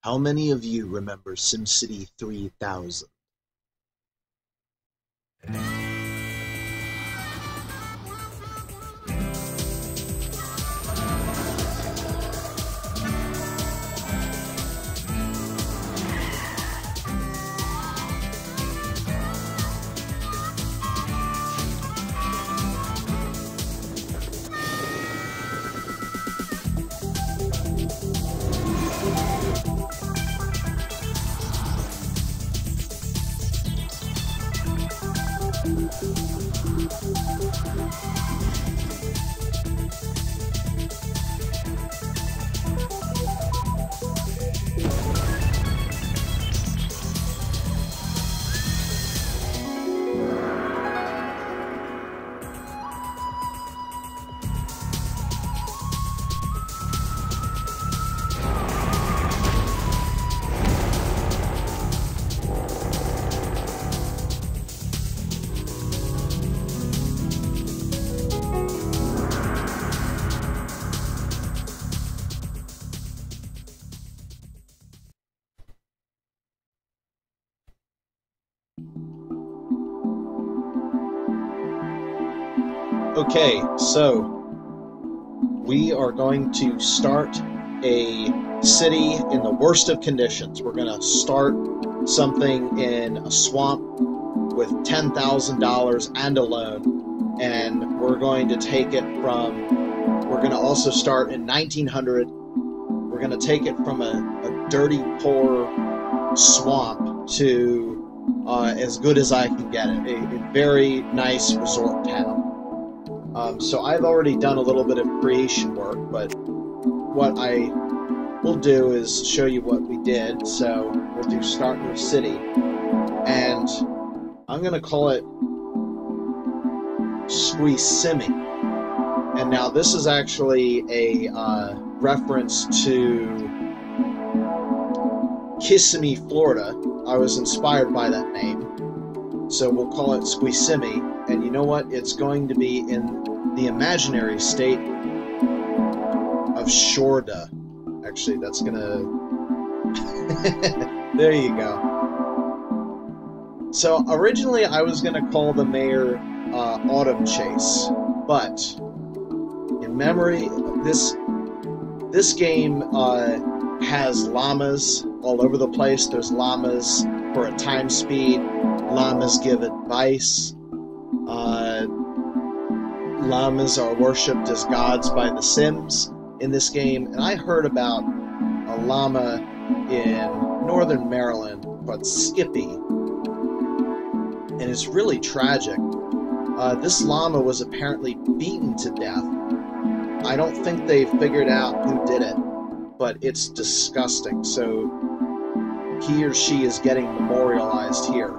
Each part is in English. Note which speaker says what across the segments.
Speaker 1: How many of you remember SimCity 3000? Okay, so we are going to start a city in the worst of conditions. We're going to start something in a swamp with $10,000 and a loan, and we're going to take it from, we're going to also start in 1900. We're going to take it from a dirty, poor swamp to as good as I can get it, a very nice resort town. So I've already done a little bit of creation work, but what I will do is show you what we did. So we'll do start new city, and I'm going to call it Squeesimee. And now this is actually a reference to Kissimmee, Florida. I was inspired by that name, so we'll call it Squeesimee. And you know what? It's going to be in the imaginary state of Shorda. Actually, that's gonna... There you go. So, originally I was gonna call the mayor Autumn Chase, but in memory, this game has llamas all over the place. There's llamas for a time speed. Llamas give advice. Llamas are worshipped as gods by the Sims in this game, and I heard about a llama in northern Maryland called Skippy, and it's really tragic. This llama was apparently beaten to death. I don't think they figured out who did it, but it's disgusting. So he or she is getting memorialized here.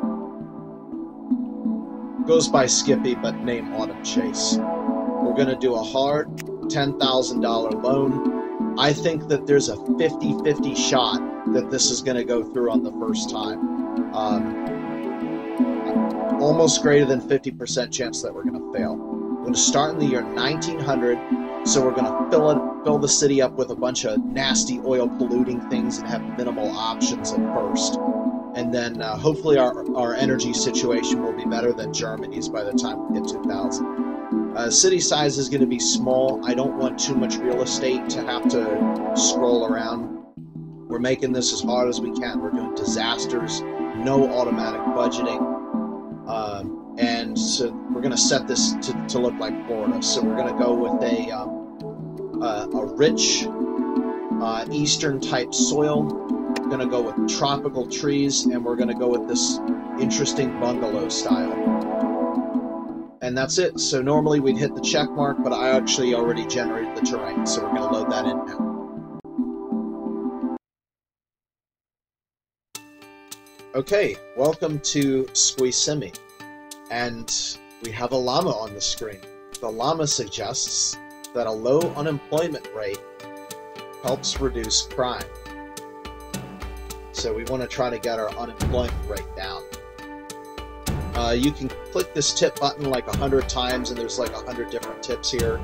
Speaker 1: Goes by Skippy, but name Autumn Chase. We're going to do a hard $10,000 loan. I think that there's a 50-50 shot that this is going to go through on the first time. Almost greater than 50% chance that we're going to fail. We're going to start in the year 1900, so we're going to fill the city up with a bunch of nasty oil-polluting things and have minimal options at first. And then hopefully our energy situation will be better than Germany's by the time we hit 2000. City size is going to be small. I don't want too much real estate to have to scroll around. We're making this as hard as we can. We're doing disasters, no automatic budgeting. And so we're going to set this to look like Florida. So we're going to go with a rich eastern type soil. We're going to go with tropical trees, and we're going to go with this interesting bungalow style. And that's it. So normally we'd hit the check mark, but I actually already generated the terrain, so we're going to load that in now. Okay, welcome to Squeesimee. And we have a llama on the screen. The llama suggests that a low unemployment rate helps reduce crime. So we want to try to get our unemployment rate down. You can click this tip button like 100 times, and there's like 100 different tips here.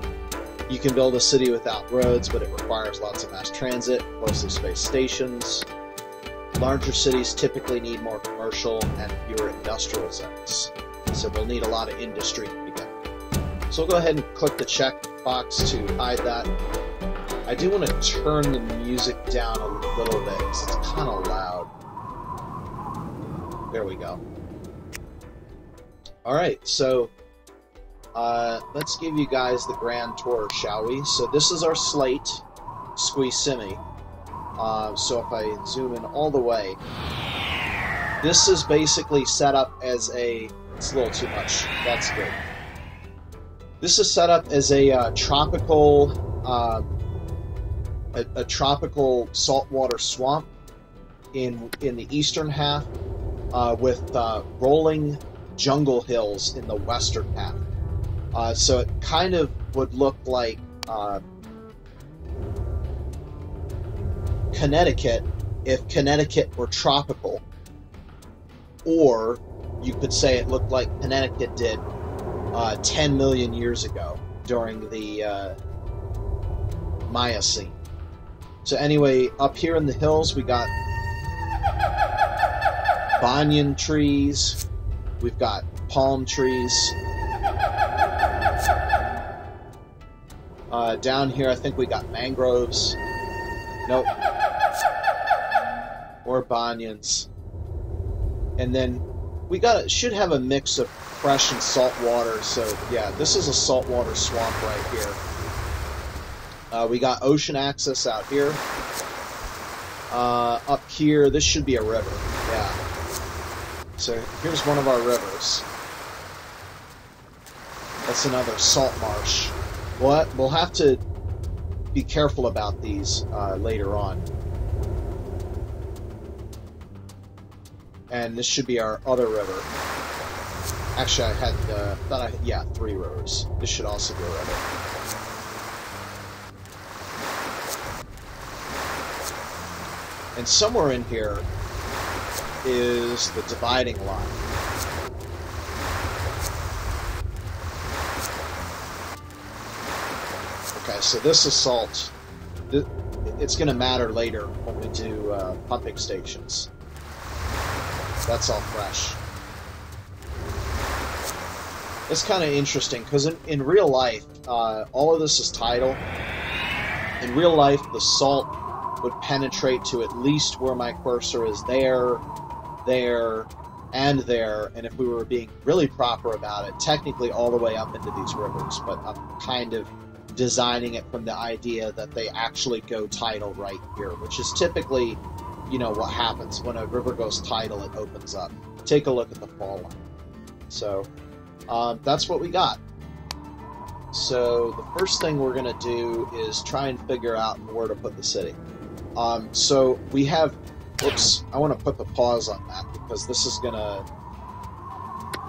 Speaker 1: You You can build a city without roads, but it requires lots of mass transit, explosive space stations, Larger cities typically need more commercial and fewer industrial zones. So we'll need a lot of industry to begin. So we'll go ahead and click the check box to hide that. I do want to turn the music down a little bit because it's kind of loud. There we go. Alright, so let's give you guys the grand tour, shall we? So this is our slate, Squeesimee. So if I zoom in all the way, this is basically set up as a... It's a little too much. That's good. This is set up as a tropical... a tropical saltwater swamp in the eastern half, with rolling jungle hills in the western half. So it kind of would look like Connecticut if Connecticut were tropical, or you could say it looked like Connecticut did 10 million years ago during the Miocene. So anyway, up here in the hills, we got banyan trees, we've got palm trees. Down here, I think we got mangroves. Nope. Or banyans. And then we should have a mix of fresh and salt water. So yeah, this is a saltwater swamp right here. We got ocean access out here. Up here, this should be a river. Yeah. So here's one of our rivers. That's another salt marsh. We'll have to be careful about these later on. And this should be our other river. Actually, I had yeah, 3 rivers. This should also be a river. And somewhere in here is the dividing line. Okay, so this is salt. It's going to matter later when we do pumping stations. That's all fresh. It's kind of interesting because in real life, all of this is tidal. In real life, the salt would penetrate to at least where my cursor is there, and there, and if we were being really proper about it, technically all the way up into these rivers, but I'm kind of designing it from the idea that they actually go tidal right here, which is typically, you know, what happens when a river goes tidal, it opens up. Take a look at the fall line. So, that's what we got. So, the first thing we're going to do is try and figure out where to put the city. So we have, oops, I want to put the pause on that because this is gonna,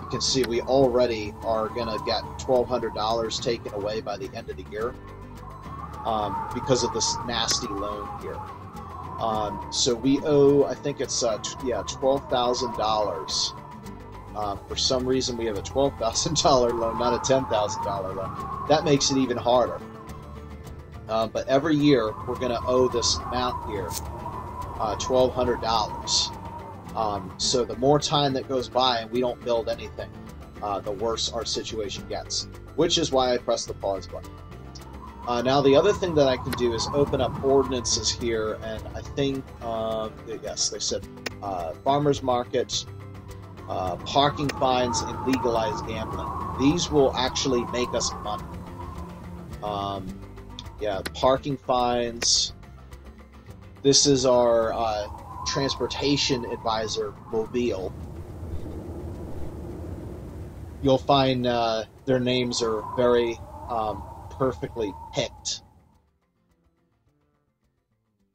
Speaker 1: you can see we already are gonna get $1,200 taken away by the end of the year, because of this nasty loan here. So we owe, I think it's, yeah, $12,000. For some reason we have a $12,000 loan, not a $10,000 loan. That makes it even harder. But every year, we're going to owe this amount here, $1,200. So the more time that goes by and we don't build anything, the worse our situation gets, which is why I press the pause button. Now, the other thing that I can do is open up ordinances here, and I think, yes, they said farmers markets, parking fines, and legalized gambling. These will actually make us money. Yeah, parking fines. This is our transportation advisor, Mobile. You'll find their names are very perfectly picked.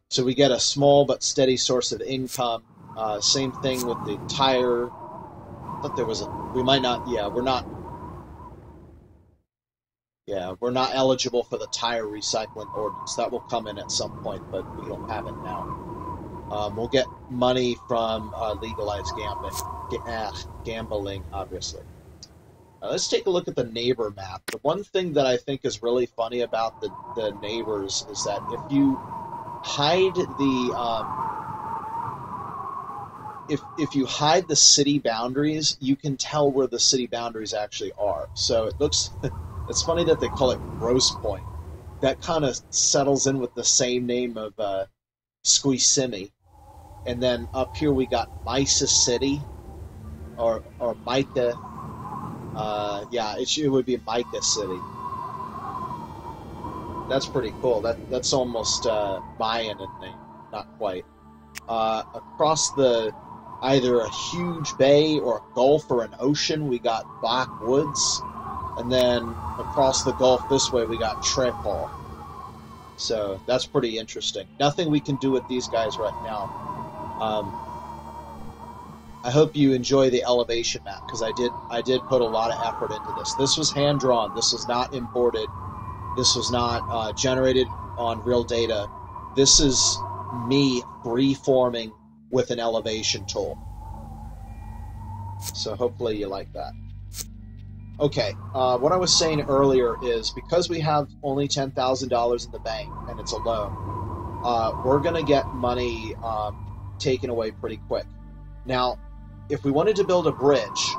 Speaker 1: So we get a small but steady source of income. Same thing with the tire. I thought there was a... We might not... Yeah, we're not... Yeah, we're not eligible for the tire recycling ordinance. That will come in at some point, but we don't have it now. We'll get money from legalized gambling, obviously. Let's take a look at the neighbor map. The one thing that I think is really funny about the neighbors is that if you hide if you hide the city boundaries, you can tell where the city boundaries actually are. So it looks, it's funny that they call it Grosse Pointe. That kind of settles in with the same name of Squeesimee. And then up here we got Maxis City, or Micah. Yeah, it would be Micah City. That's pretty cool. That's almost Mayan in name, not quite. Across either a huge bay or a gulf or an ocean, we got Black Woods. And then across the gulf this way, we got Trepal. So that's pretty interesting. Nothing we can do with these guys right now. I hope you enjoy the elevation map, because I did put a lot of effort into this. This was hand-drawn. This was not imported. This was not generated on real data. This is me freeforming with an elevation tool. So hopefully you like that. Okay, what I was saying earlier is because we have only $10,000 in the bank and it's a loan, we're going to get money taken away pretty quick. Now, if we wanted to build a bridge,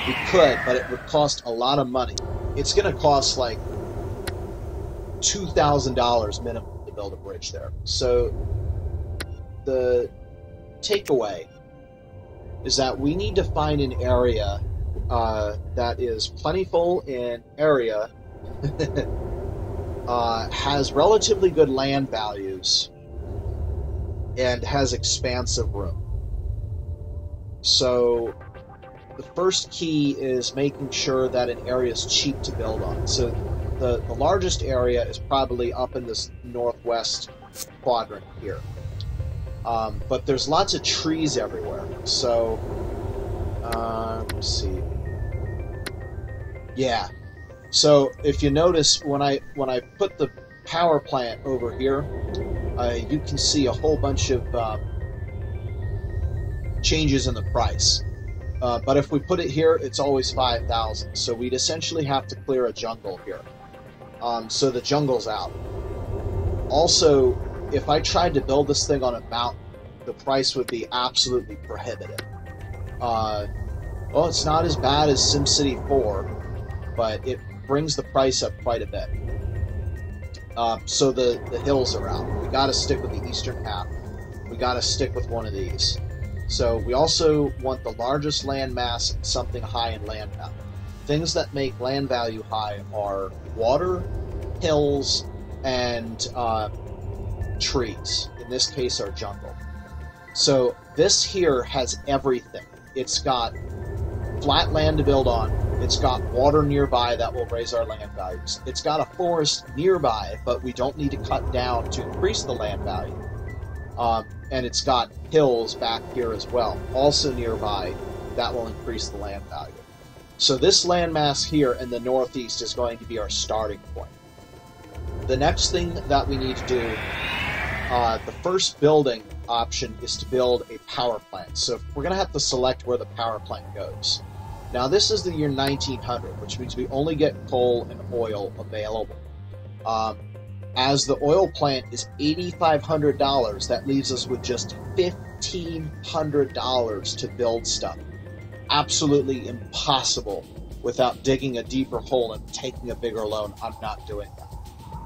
Speaker 1: we could, but it would cost a lot of money. It's going to cost like $2,000 minimum to build a bridge there. So the takeaway is that we need to find an area that is plentiful in area, has relatively good land values, and has expansive room. So the first key is making sure that an area is cheap to build on. So the largest area is probably up in this northwest quadrant here. But there's lots of trees everywhere. So, let's see. Yeah. So if you notice, when I put the power plant over here, you can see a whole bunch of changes in the price. But if we put it here, it's always 5,000. So we'd essentially have to clear a jungle here. So the jungle's out. Also, if I tried to build this thing on a mountain, the price would be absolutely prohibitive. Well, it's not as bad as SimCity 4, but it brings the price up quite a bit. So the hills are out. We got to stick with the eastern half. We got to stick with one of these. So we also want the largest land mass and something high in land value. Things that make land value high are water, hills, and trees. In this case, our jungle. So this here has everything. It's got flat land to build on. It's got water nearby that will raise our land values. It's got a forest nearby, but we don't need to cut down to increase the land value. And it's got hills back here as well, also nearby, that will increase the land value. So this landmass here in the northeast is going to be our starting point. The next thing that we need to do, the first building option is to build a power plant. So we're going to have to select where the power plant goes. Now this is the year 1900, which means we only get coal and oil available. As the oil plant is $8,500, that leaves us with just $1,500 to build stuff. Absolutely impossible without digging a deeper hole and taking a bigger loan. I'm not doing that.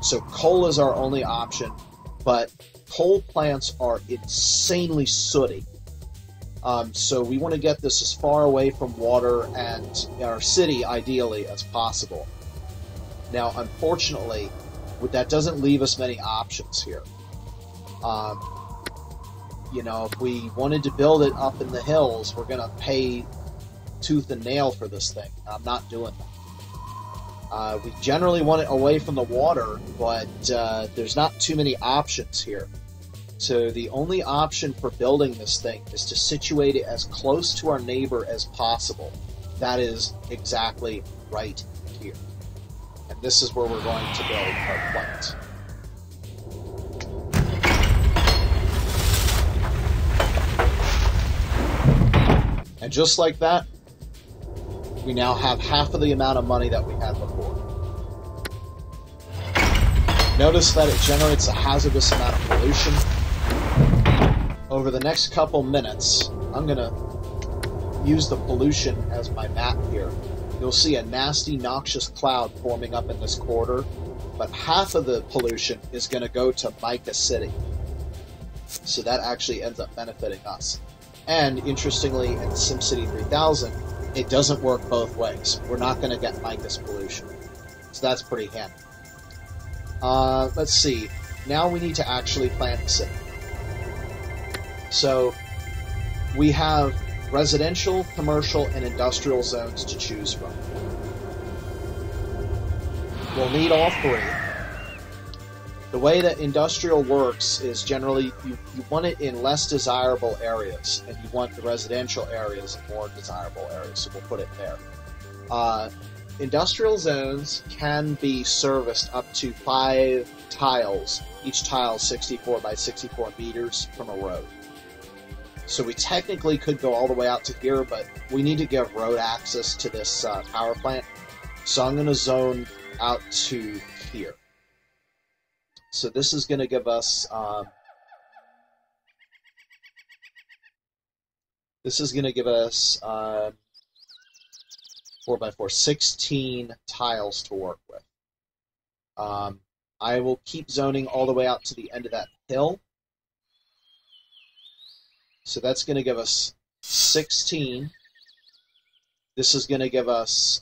Speaker 1: So coal is our only option, but coal plants are insanely sooty. So we want to get this as far away from water and our city, ideally, as possible. Now, unfortunately, that doesn't leave us many options here. You know, if we wanted to build it up in the hills, we're going to pay tooth and nail for this thing. I'm not doing that. We generally want it away from the water, but there's not too many options here. So the only option for building this thing is to situate it as close to our neighbor as possible. That is exactly right here. And this is where we're going to build our plant. And just like that, we now have half of the amount of money that we had before. Notice that it generates a hazardous amount of pollution. over the next couple minutes, I'm going to use the pollution as my map here. You'll see a nasty, noxious cloud forming up in this corridor, but half of the pollution is going to go to Mica City. So that actually ends up benefiting us. And interestingly, in SimCity 3000, it doesn't work both ways. We're not going to get Mica's pollution. So that's pretty handy. Let's see. Now we need to actually plan the city. So we have residential, commercial, and industrial zones to choose from. We'll need all three. The way that industrial works is generally you want it in less desirable areas, and you want the residential areas in more desirable areas, so we'll put it there. Industrial zones can be serviced up to 5 tiles, each tile 64 by 64 meters from a road. So we technically could go all the way out to here, but we need to give road access to this power plant. So I'm going to zone out to here. So this is going to give us 4x4, 16 tiles to work with. I will keep zoning all the way out to the end of that hill. So that's going to give us 16. This is going to give us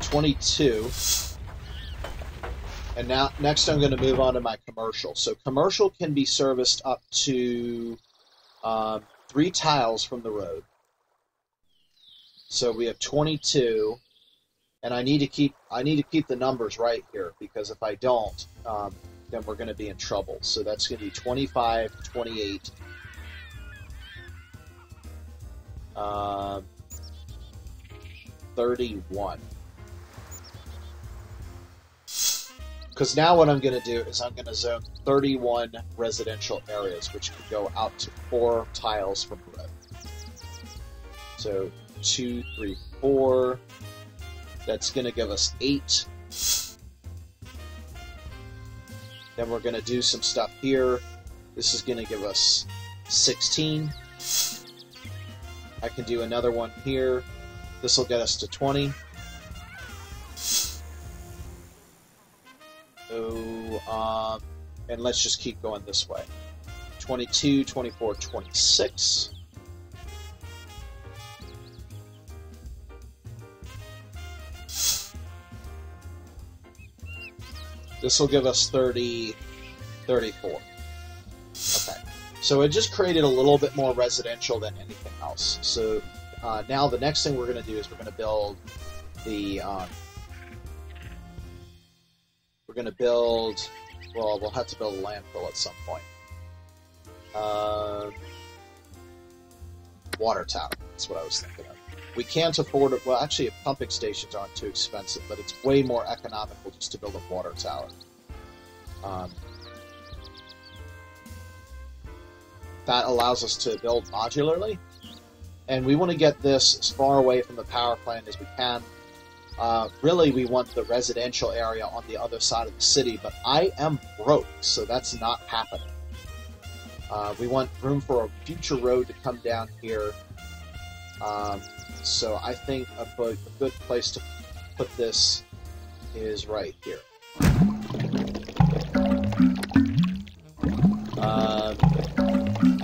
Speaker 1: 22. And now, next I'm going to move on to my commercial. So commercial can be serviced up to 3 tiles from the road. So we have 22, and I need to keep the numbers right here, because if I don't, then we're going to be in trouble. So that's going to be 25, 28, 31. Because now what I'm going to do is I'm going to zone 31 residential areas, which could go out to 4 tiles from the road. So 2, 3, 4. That's going to give us 8. Then we're going to do some stuff here. This is going to give us 16. I can do another one here. This will get us to 20. And let's just keep going this way. 22, 24, 26. This will give us 30, 34. Okay. So it just created a little bit more residential than anything else. So now the next thing we're going to do is we're going to build the... we're going to build... Well, we'll have to build a landfill at some point. Water tower. That's what I was thinking of. We can't afford it. Well, actually, pumping stations aren't too expensive, but it's way more economical just to build a water tower. That allows us to build modularly, and we want to get this as far away from the power plant as we can. Really, we want the residential area on the other side of the city, but I am broke, so that's not happening. We want room for a future road to come down here. So I think a good place to put this is right here.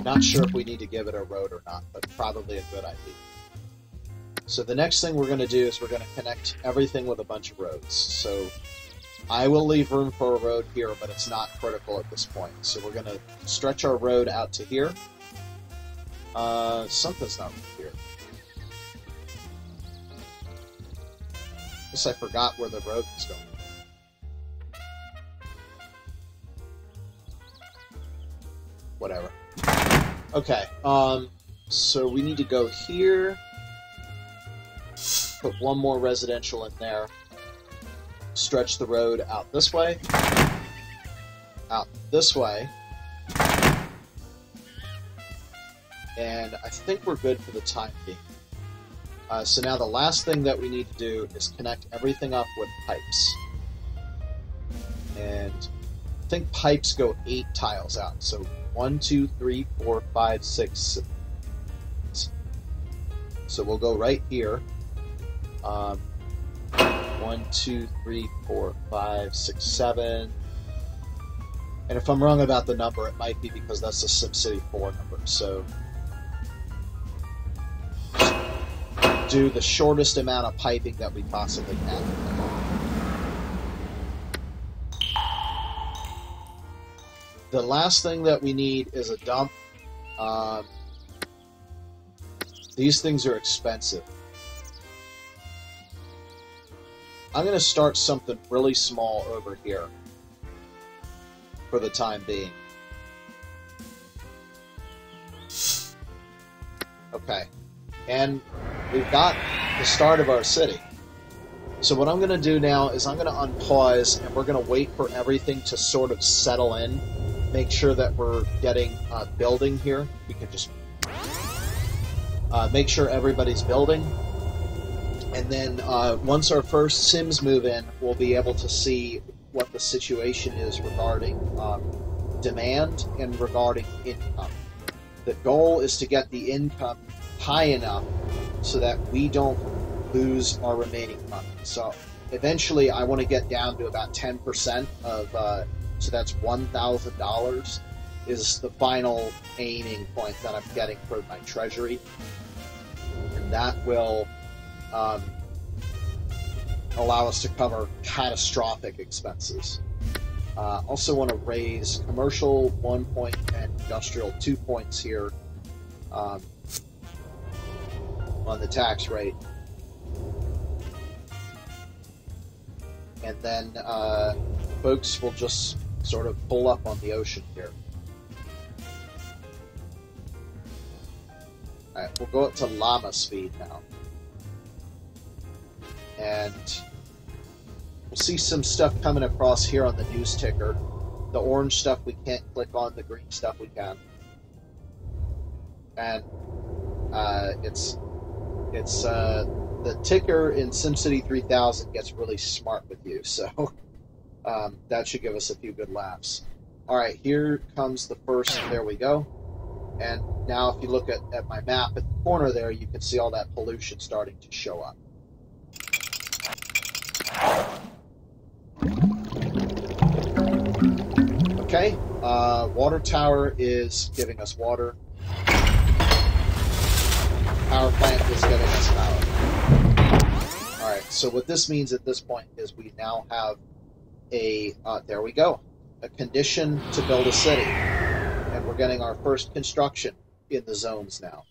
Speaker 1: Not sure if we need to give it a road or not, but probably a good idea. So the next thing we're going to do is we're going to connect everything with a bunch of roads. So I will leave room for a road here, but it's not critical at this point. So we're going to stretch our road out to here. Something's not here. Guess I forgot where the road was going. Whatever. Okay, so we need to go here. Put one more residential in there. Stretch the road out this way. Out this way. And I think we're good for the time being. So now the last thing that we need to do is connect everything up with pipes. And think pipes go 8 tiles out. So 1, 2, 3, 4, 5, 6, 7. So we'll go right here. 1, 2, 3, 4, 5, 6, 7. And if I'm wrong about the number, it might be because that's the SimCity 4 number. So do the shortest amount of piping that we possibly can. The last thing that we need is a dump. These things are expensive. I'm going to start something really small over here for the time being. Okay. And we've got the start of our city. So what I'm going to do now is I'm going to unpause, and we're going to wait for everything to sort of settle in. Make sure that we're getting building here. We can just make sure everybody's building. And then once our first Sims move in, we'll be able to see what the situation is regarding demand and regarding income. The goal is to get the income high enough so that we don't lose our remaining money. So eventually I want to get down to about 10% of, so that's $1,000 is the final aiming point that I'm getting for my treasury. And that will allow us to cover catastrophic expenses. Also want to raise commercial 1 point and industrial 2 points here on the tax rate. And then folks will just sort of pull up on the ocean here. Alright, we'll go up to llama speed now. And we'll see some stuff coming across here on the news ticker. The orange stuff we can't click on, the green stuff we can. And the ticker in SimCity 3000 gets really smart with you, so that should give us a few good laughs. Alright, here comes the first, there we go. And now if you look at my map at the corner there, you can see all that pollution starting to show up. Okay, water tower is giving us water. Power plant is giving us power. Alright, so what this means at this point is we now have a, there we go, a condition to build a city. And we're getting our first construction in the zones now.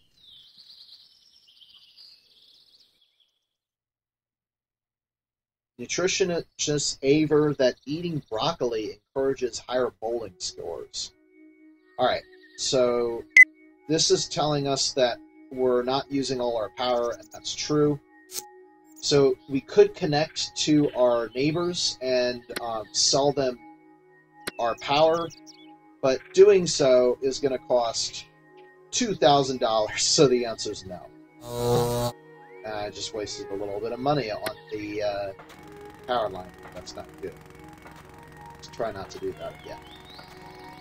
Speaker 1: Nutritionists aver that eating broccoli encourages higher bowling scores. Alright, so this is telling us that we're not using all our power, and that's true. So we could connect to our neighbors and sell them our power, but doing so is going to cost $2,000, so the answer is no. I just wasted a little bit of money on the power line. That's not good. Let's try not to do that again.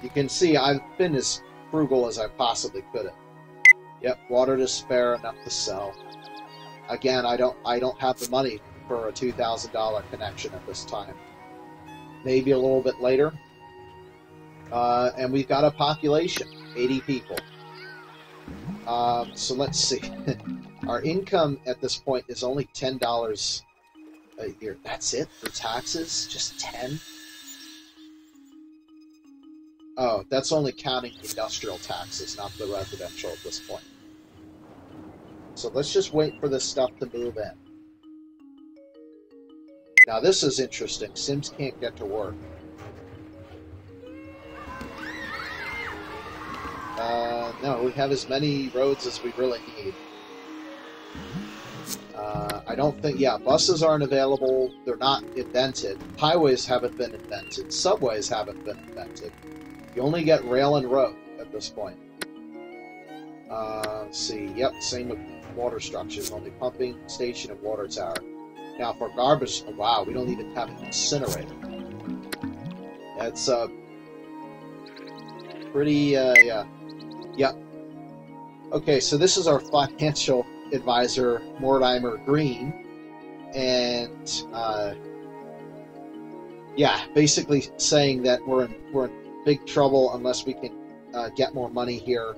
Speaker 1: You can see I've been as frugal as I possibly could have. Yep, water to spare, enough to sell. Again, I don't have the money for a $2,000 connection at this time. Maybe a little bit later. And we've got a population, 80 people. So let's see. Our income at this point is only $10 a year. That's it for taxes? Just 10? Oh, that's only counting industrial taxes, not the residential at this point. So let's just wait for this stuff to move in. Now this is interesting. Sims can't get to work. No, we have as many roads as we really need. I don't think, yeah, buses aren't available. They're not invented. Highways haven't been invented. Subways haven't been invented. You only get rail and road at this point. Let's see, yep, same with water structures. Only pumping station and water tower. Now for garbage, wow, we don't even have an incinerator. It's pretty, yeah. Yep. Okay, so this is our financial advisor, Mortimer Green, and, yeah, basically saying that we're in big trouble unless we can get more money here.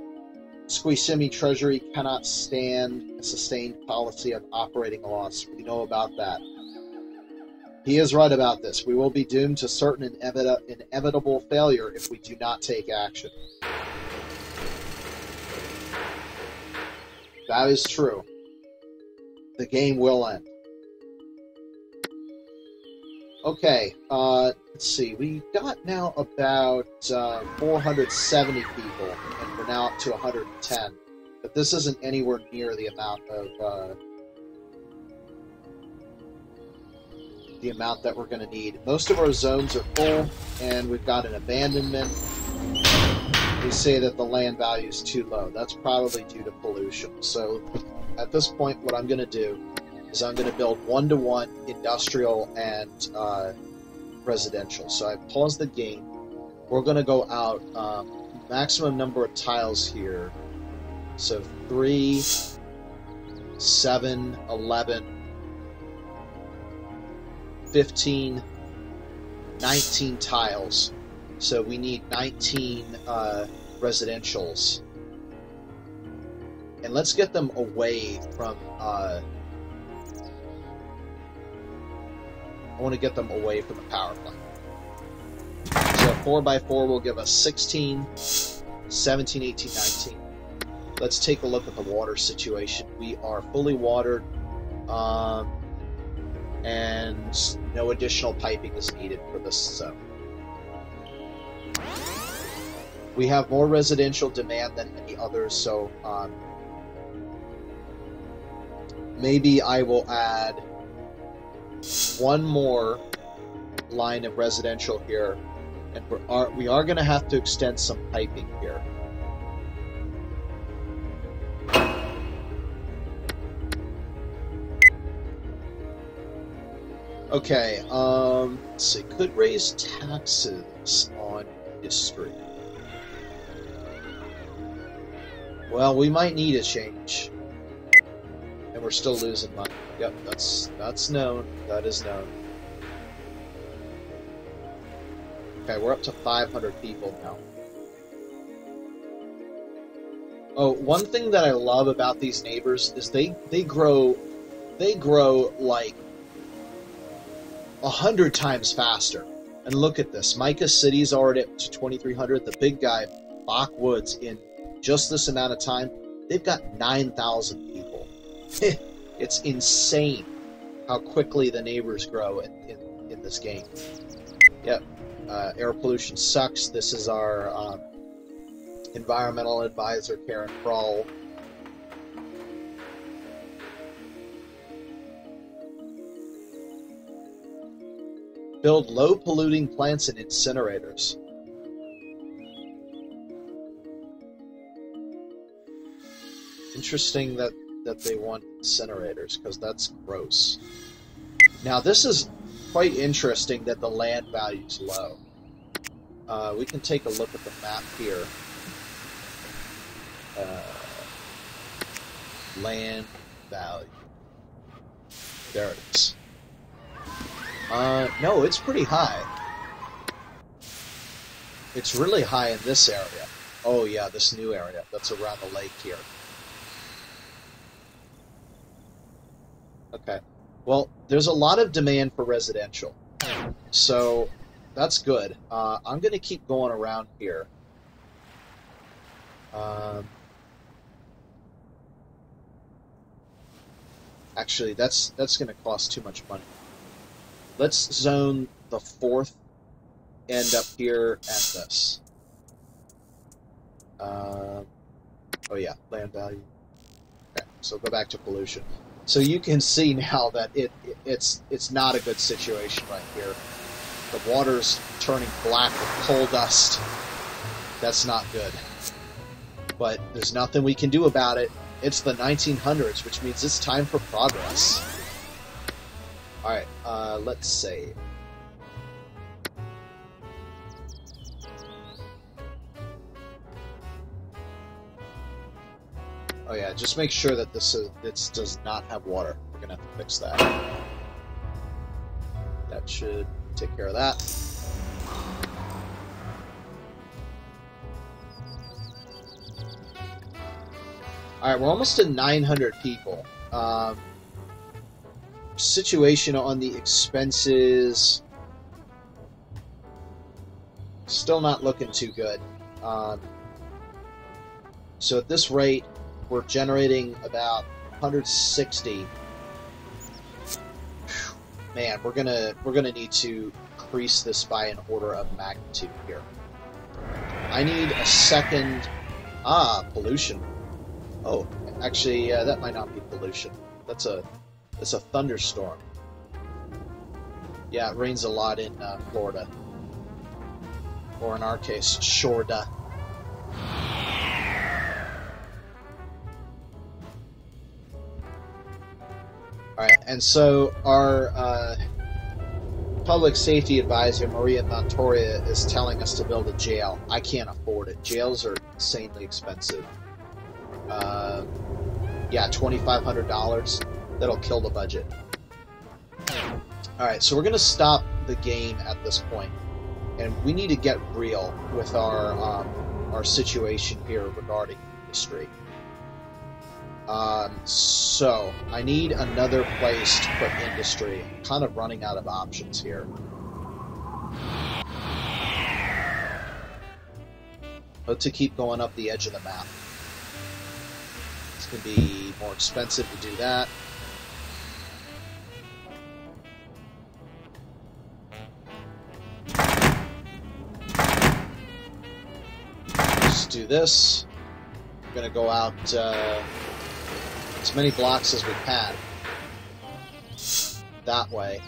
Speaker 1: Squeesimee Treasury cannot stand a sustained policy of operating loss. We know about that. He is right about this. We will be doomed to certain inevitable failure if we do not take action. That is true. The game will end. Okay, let's see. We got now about 470 people, and we're now up to 110. But this isn't anywhere near the amount that we're going to need. Most of our zones are full, and we've got an abandonment. We say that the land value is too low. That's probably due to pollution. So at this point, what I'm going to do is I'm going to build one-to-one industrial and residential. So I pause the game. We're going to go out maximum number of tiles here. So 3, 7, 11, 15, 19 tiles. So we need 19 residentials. And let's get them away from... I want to get them away from the power plant. So 4x4 will give us 16, 17, 18, 19. Let's take a look at the water situation. We are fully watered, and no additional piping is needed for this zone. We have more residential demand than any others, so maybe I will add one more line of residential here, and we are going to have to extend some piping here. Okay, let's see. Could raise taxes on industry. Well, we might need a change. And we're still losing money. Yep, that's known. That is known. Okay, we're up to 500 people now. Oh, one thing that I love about these neighbors is they grow like 100 times faster. And look at this. Micah City's already up to 2,300. The big guy, Bachwoods, in just this amount of time, they've got 9,000 people. It's insane how quickly the neighbors grow in this game. Yep. Air pollution sucks. This is our environmental advisor, Karen Kroll. Build low-polluting plants and incinerators. Interesting that they want incinerators, because that's gross. Now, this is quite interesting that the land value is low. We can take a look at the map here. Land value. There it is. No, it's pretty high. It's really high in this area. Oh yeah, this new area that's around the lake here. Okay. Well, there's a lot of demand for residential. So, that's good. I'm going to keep going around here. Actually, that's going to cost too much money. Let's zone the fourth end up here at this. Oh yeah, land value. Okay, so go back to pollution. So you can see now that it's not a good situation right here. The water's turning black with coal dust. That's not good. But there's nothing we can do about it. It's the 1900s, which means it's time for progress. Alright, let's save. Oh yeah, just make sure that this does not have water. We're gonna have to fix that. That should take care of that. Alright, we're almost to 900 people. Situation on the expenses... still not looking too good. So at this rate, we're generating about 160. Man, we're gonna need to increase this by an order of magnitude here. I need a second... pollution. Oh, actually, that might not be pollution. That's a thunderstorm. Yeah, it rains a lot in Florida. Or in our case, Shorda. Alright, and so our public safety advisor, Maria Montoya, is telling us to build a jail. I can't afford it. Jails are insanely expensive. Yeah, $2,500. That'll kill the budget. Alright, so we're going to stop the game at this point. And we need to get real with our situation here regarding industry. So, I need another place to put industry. I'm kind of running out of options here. But to keep going up the edge of the map. It's going to be more expensive to do that. Do this. We're going to go out as many blocks as we can. That way.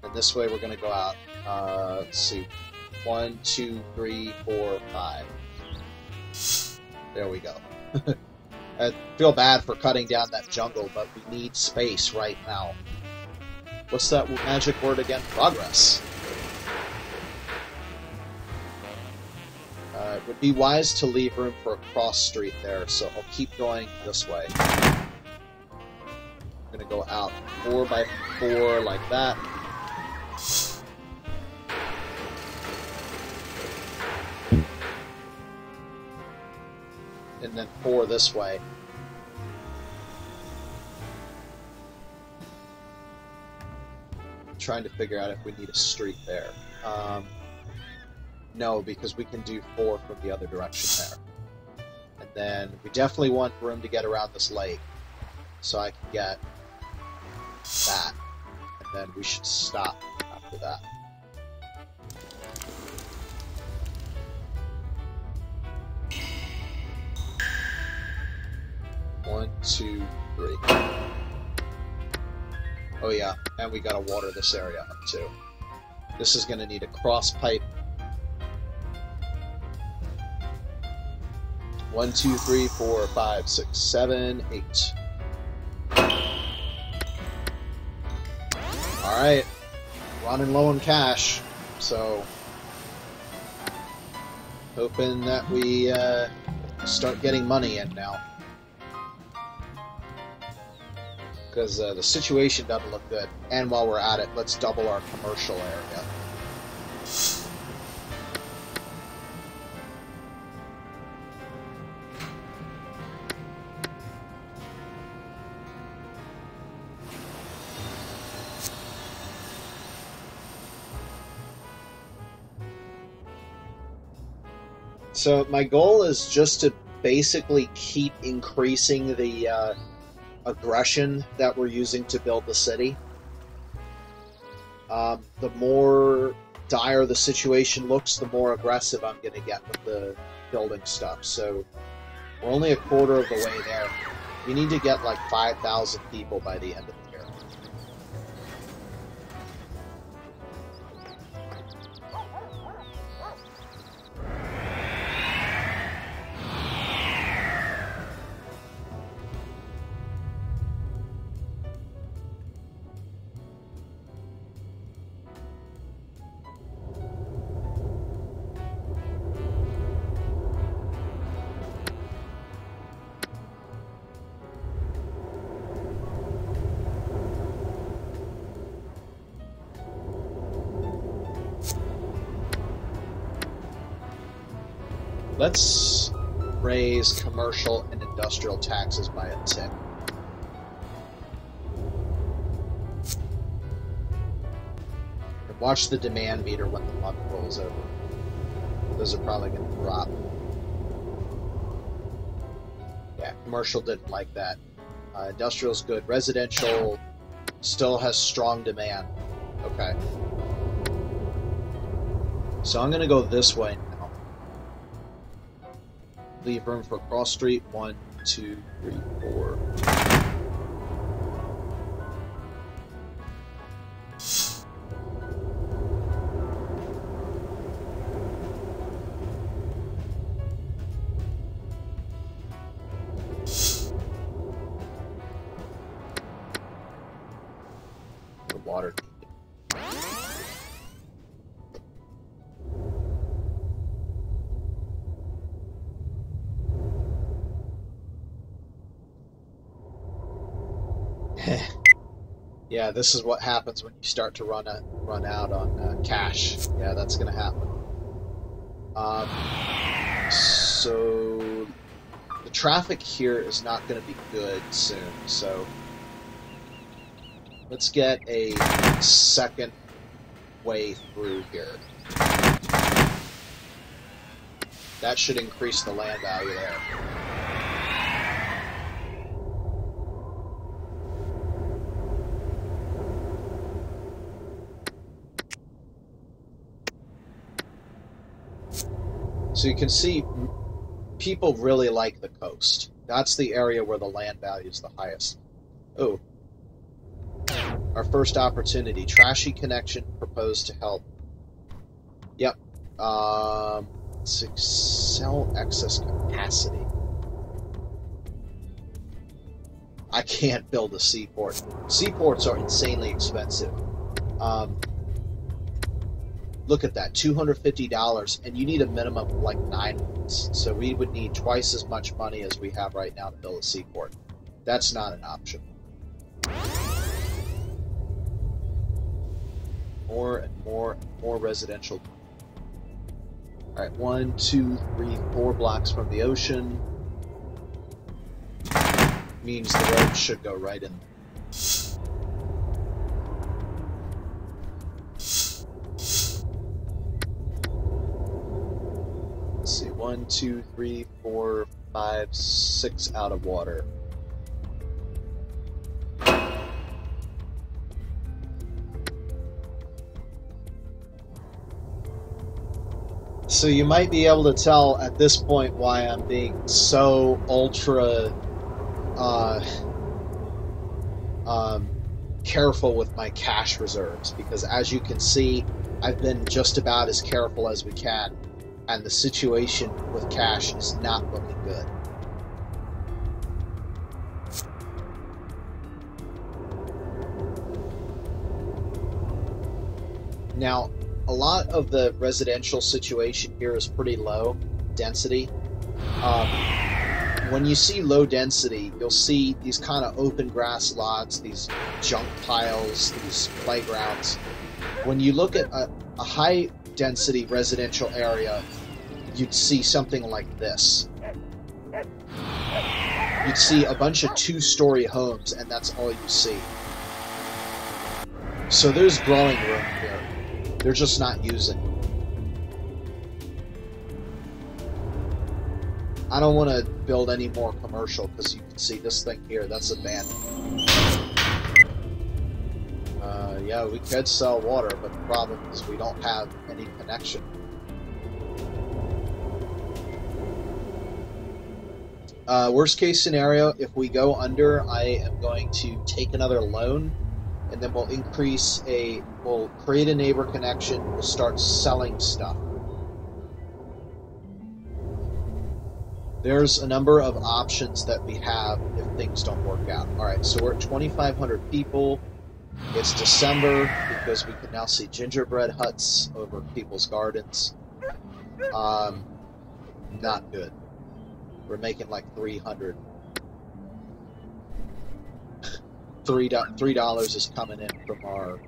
Speaker 1: And this way we're going to go out. Let's see. 1, 2, 3, 4, 5. There we go. I feel bad for cutting down that jungle, but we need space right now. What's that magic word again? Progress. It would be wise to leave room for a cross street there, so I'll keep going this way. I'm going to go out 4 by 4 like that. And then 4 this way. I'm trying to figure out if we need a street there. No, because we can do 4 from the other direction there. And then we definitely want room to get around this lake. So I can get that. And then we should stop after that. One, 2, 3. Oh yeah, and we gotta water this area up too. This is gonna need a cross pipe. 1, 2, 3, 4, 5, 6, 7, 8. Alright. Running low on cash. So, hoping that we start getting money in now. Because the situation doesn't look good. And while we're at it, let's double our commercial area. So my goal is just to basically keep increasing the aggression that we're using to build the city. The more dire the situation looks, the more aggressive I'm going to get with the building stuff. So we're only a quarter of the way there. We need to get like 5,000 people by the end of the year. Let's raise commercial and industrial taxes by a tick. And watch the demand meter when the month rolls over. Those are probably going to drop. Yeah, commercial didn't like that. Industrial's good. Residential still has strong demand. Okay. So I'm going to go this way now. Leave room for cross street. 1, 2, 3, 4. The water. Yeah, this is what happens when you start to run out on cash. Yeah, that's going to happen. So the traffic here is not going to be good soon. So let's get a second way through here. That should increase the land value there. So you can see people really like the coast. That's the area where the land value is the highest. Oh. Our first opportunity. Trashy connection proposed to help. Yep. Sell excess capacity. I can't build a seaport. Seaports are insanely expensive. Look at that, $250, and you need a minimum of like 9 months. So we would need twice as much money as we have right now to build a seaport. That's not an option. More and more and more residential. All right, 1, 2, 3, 4 blocks from the ocean. Means the road should go right in. Let's see, 1, 2, 3, 4, 5, 6 out of water. So you might be able to tell at this point why I'm being so ultra careful with my cash reserves, because as you can see, I've been just about as careful as we can, and the situation with cash is not looking good. Now, a lot of the residential situation here is pretty low density. When you see low density, you'll see these kind of open grass lots, these junk piles, these playgrounds. When you look at a high density residential area, you'd see something like this. You'd see a bunch of 2-story homes, and that's all you see. So there's growing room here. They're just not using it. I don't want to build any more commercial because you can see this thing here, that's abandoned. Yeah, we could sell water, but the problem is we don't have any connection. Worst case scenario, if we go under, I am going to take another loan, and then we'll we'll create a neighbor connection, we'll start selling stuff. There's a number of options that we have if things don't work out. Alright, so we're at 2,500 people. It's December because we can now see gingerbread huts over people's gardens. Not good. We're making like 300. $3 is coming in from our.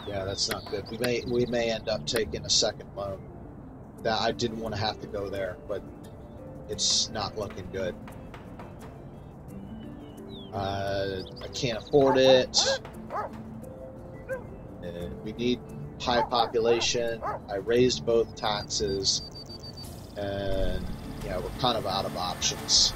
Speaker 1: Yeah, that's not good. We may end up taking a second loan. that I didn't want to have to go there, but it's not looking good. I can't afford it. We need high population. I raised both taxes, and yeah, we're kind of out of options.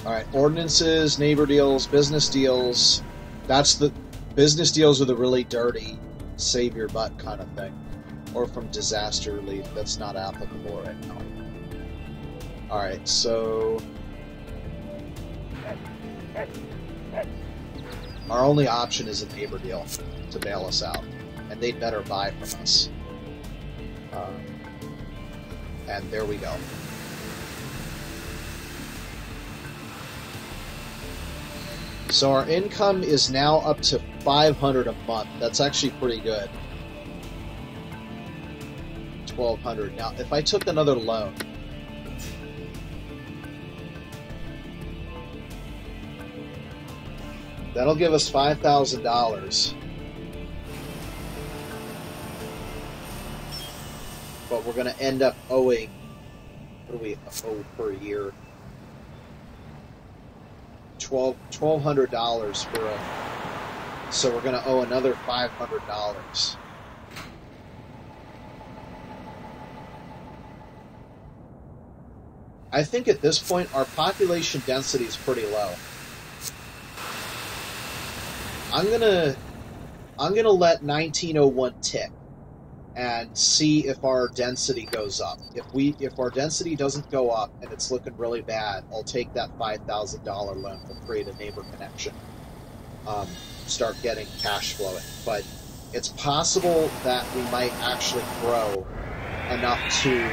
Speaker 1: Alright, ordinances, neighbor deals, business deals. That's the business deals are the really dirty, save your butt kind of thing. Or from disaster relief. That's not applicable right now. Alright, so our only option is a neighbor deal to bail us out. And they'd better buy from us. And there we go. So our income is now up to $500 a month. That's actually pretty good. $1,200. Now, if I took another loan, that'll give us $5,000. But we're going to end up owing, what do we owe per year? $1,200 for a, so we're going to owe another $500. I think at this point our population density is pretty low. I'm gonna let 1901 tick and see if our density goes up. If our density doesn't go up and it's looking really bad, I'll take that $5,000 loan to create a neighbor connection. Start getting cash flowing. But it's possible that we might actually grow enough to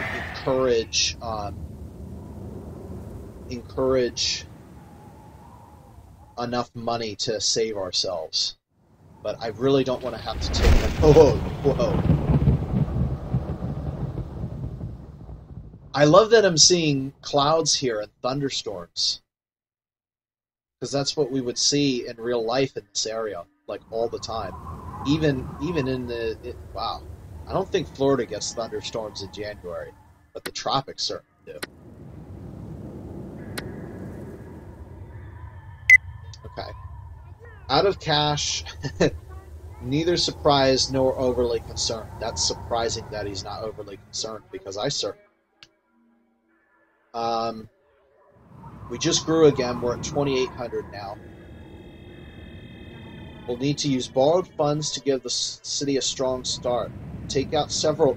Speaker 1: encourage enough money to save ourselves. But I really don't want to have to take them. Whoa. I love that I'm seeing clouds here and thunderstorms. Because that's what we would see in real life in this area, like all the time. Even in the... wow. I don't think Florida gets thunderstorms in January, but the tropics certainly do. Okay. Out of cash, neither surprised nor overly concerned. That's surprising that he's not overly concerned, because I certainly... we just grew again. We're at 2,800 now. We'll need to use borrowed funds to give the city a strong start. Take out several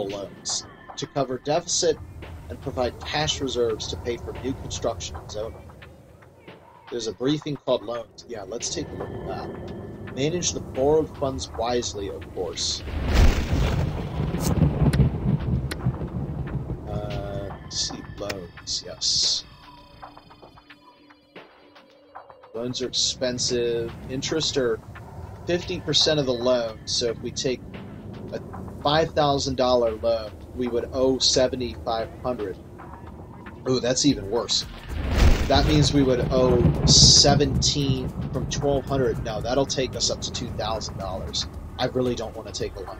Speaker 1: loans to cover deficit and provide cash reserves to pay for new construction and zoning. There's a briefing called loans. Yeah, let's take a look at that. Manage the borrowed funds wisely, of course. Let's see, loans, yes. Loans are expensive. Interest are 50% of the loan. So if we take a $5,000 loan, we would owe $7,500. Oh, that's even worse. That means we would owe 17 from 1,200. No, that'll take us up to $2,000. I really don't want to take a loan.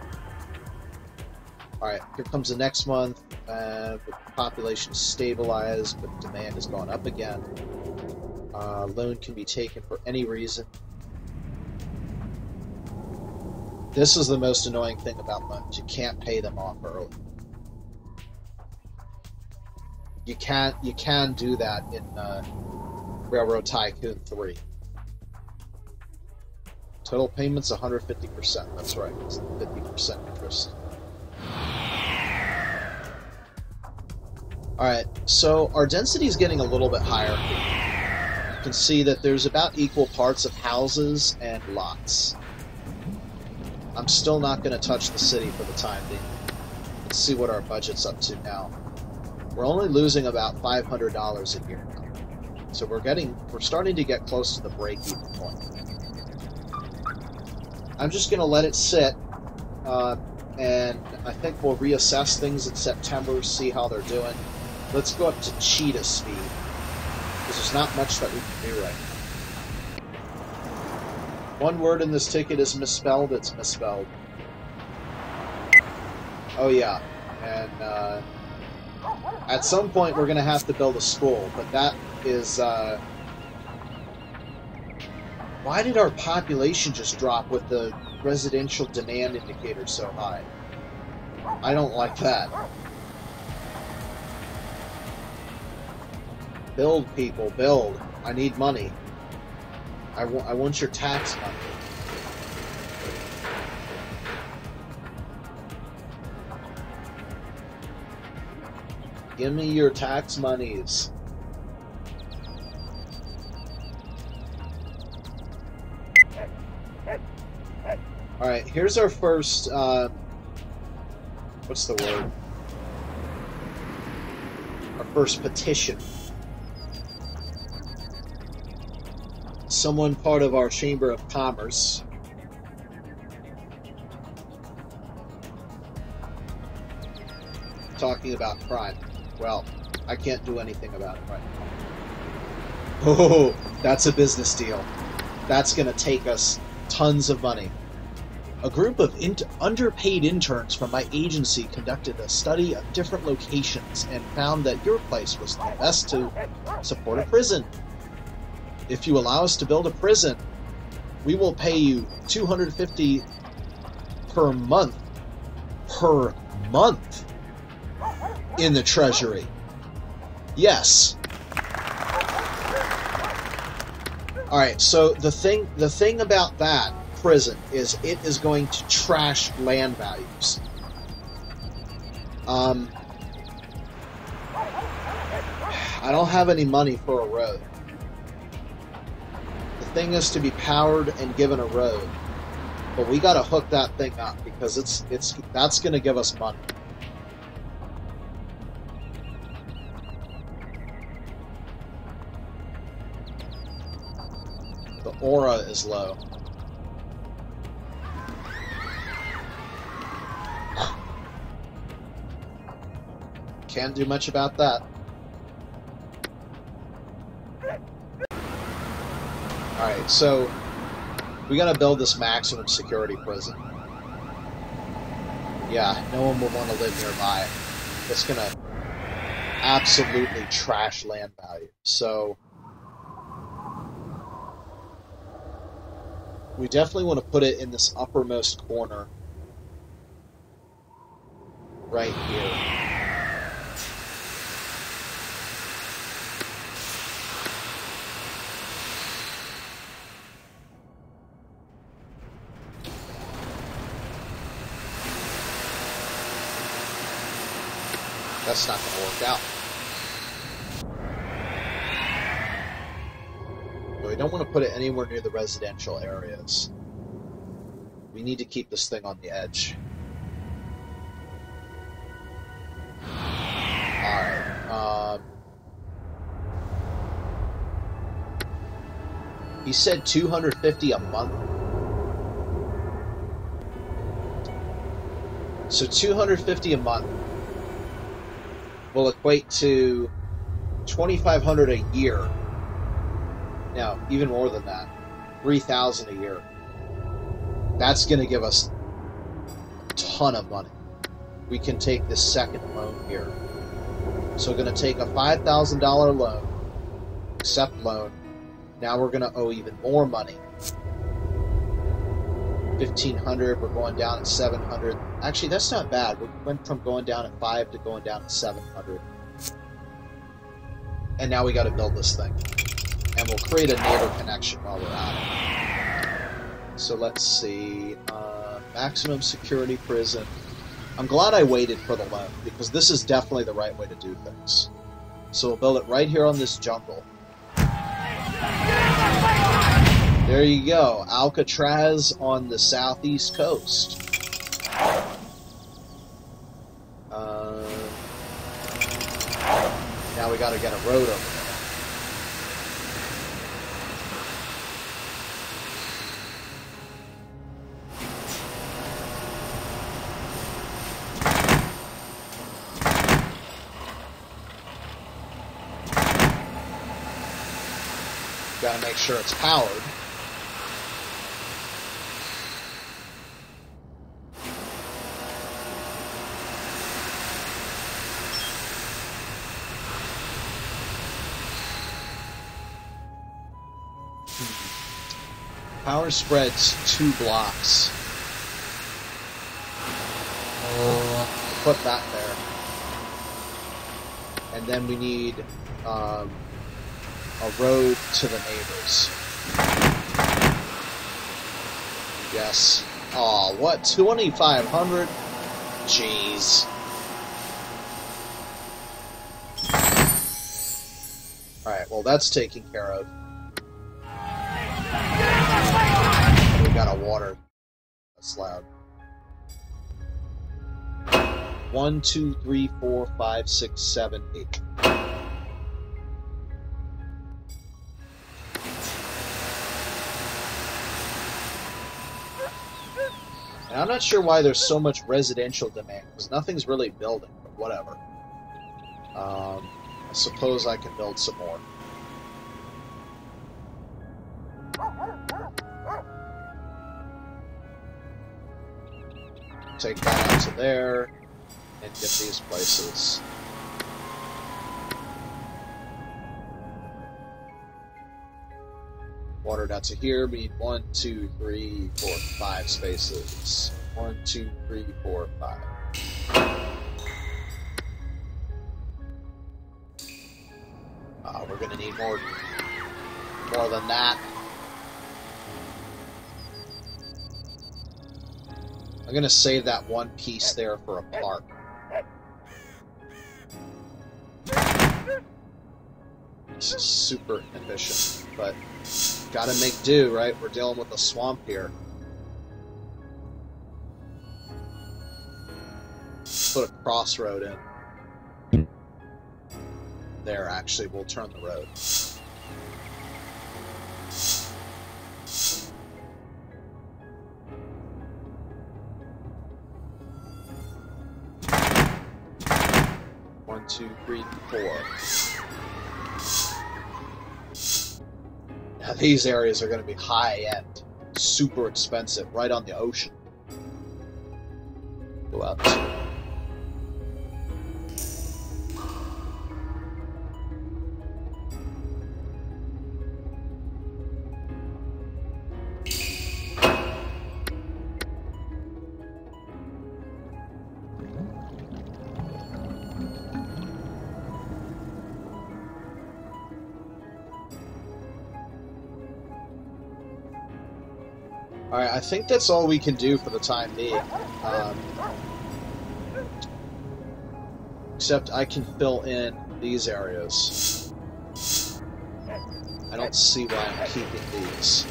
Speaker 1: All right, here comes the next month. The population is stabilized, but demand has gone up again. Loan can be taken for any reason. This is the most annoying thing about loans. You can't pay them off early. You can do that in Railroad Tycoon 3. Total payments 150%. That's right. It's 50% interest. Alright, so our density is getting a little bit higher. You can see that there's about equal parts of houses and lots. I'm still not going to touch the city for the time being. Let's see what our budget's up to now. We're only losing about $500 a year now. So we're starting to get close to the break-even point. I'm just going to let it sit, and I think we'll reassess things in September, see how they're doing. Let's go up to cheetah speed. Because there's not much that we can do right now. One word in this ticket is misspelled, it's misspelled. Oh yeah, and at some point we're going to have to build a school, but that is... why did our population just drop with the residential demand indicator so high? I don't like that. Build, people, build. I need money. I want your tax money. Give me your tax monies. Alright, here's our first, what's the word? Our first petition. Someone part of our Chamber of Commerce talking about crime. Well, I can't do anything about it right now. Oh, that's a business deal. That's going to take us tons of money. A group of underpaid interns from my agency conducted a study of different locations and found that your place was the best to support a prison. If you allow us to build a prison, we will pay you $250 per month in the treasury. Yes. All right, so the thing about that prison is it is going to trash land values. I don't have any money for a road. The thing is to be powered and given a road, but we got to hook that thing up because that's going to give us money. The aura is low. Can't do much about that. Alright, so we gotta build this maximum security prison. Yeah, no one will want to live nearby. It's gonna absolutely trash land value. So we definitely want to put it in this uppermost corner right here. That's not going to work out. But we don't want to put it anywhere near the residential areas. We need to keep this thing on the edge. Alright, he said $250 a month. So $250 a month will equate to $2,500 a year. Now, even more than that, $3,000 a year. That's going to give us a ton of money. We can take this second loan here. So we're going to take a $5,000 loan, accept loan. Now we're going to owe even more money. $1,500, we're going down at $700. Actually, that's not bad. We went from going down at $500 to going down at $700. And now we got to build this thing. And we'll create a neighbor connection while we're at it. So let's see. Maximum security prison. I'm glad I waited for the loan, because this is definitely the right way to do things. So we'll build it right here on this jungle. There you go, Alcatraz on the southeast coast. Now we gotta get a road over there. Got to make sure it's powered. Power spreads 2 blocks. Put that there. And then we need a road to the neighbors. Yes. Aw, what? 2,500? Jeez. Alright, well that's taken care of. We got a water. That's loud. 1, 2, 3, 4, 5, 6, 7, 8. And I'm not sure why there's so much residential demand, because nothing's really building, but whatever. I suppose I can build some more. Take that out to there, and get these places. Water down to here. We need 1, 2, 3, 4, 5 spaces. 1, 2, 3, 4, 5. We're gonna need more than that. I'm gonna save that one piece there for a park. This is super efficient, but gotta make do, right? We're dealing with a swamp here. Put a crossroad in. There, actually, we'll turn the road. One, two, three, 4. Now these areas are going to be high-end, super expensive, right on the ocean. Go out to... Alright, I think that's all we can do for the time being. Except I can fill in these areas. I don't see why I'm keeping these.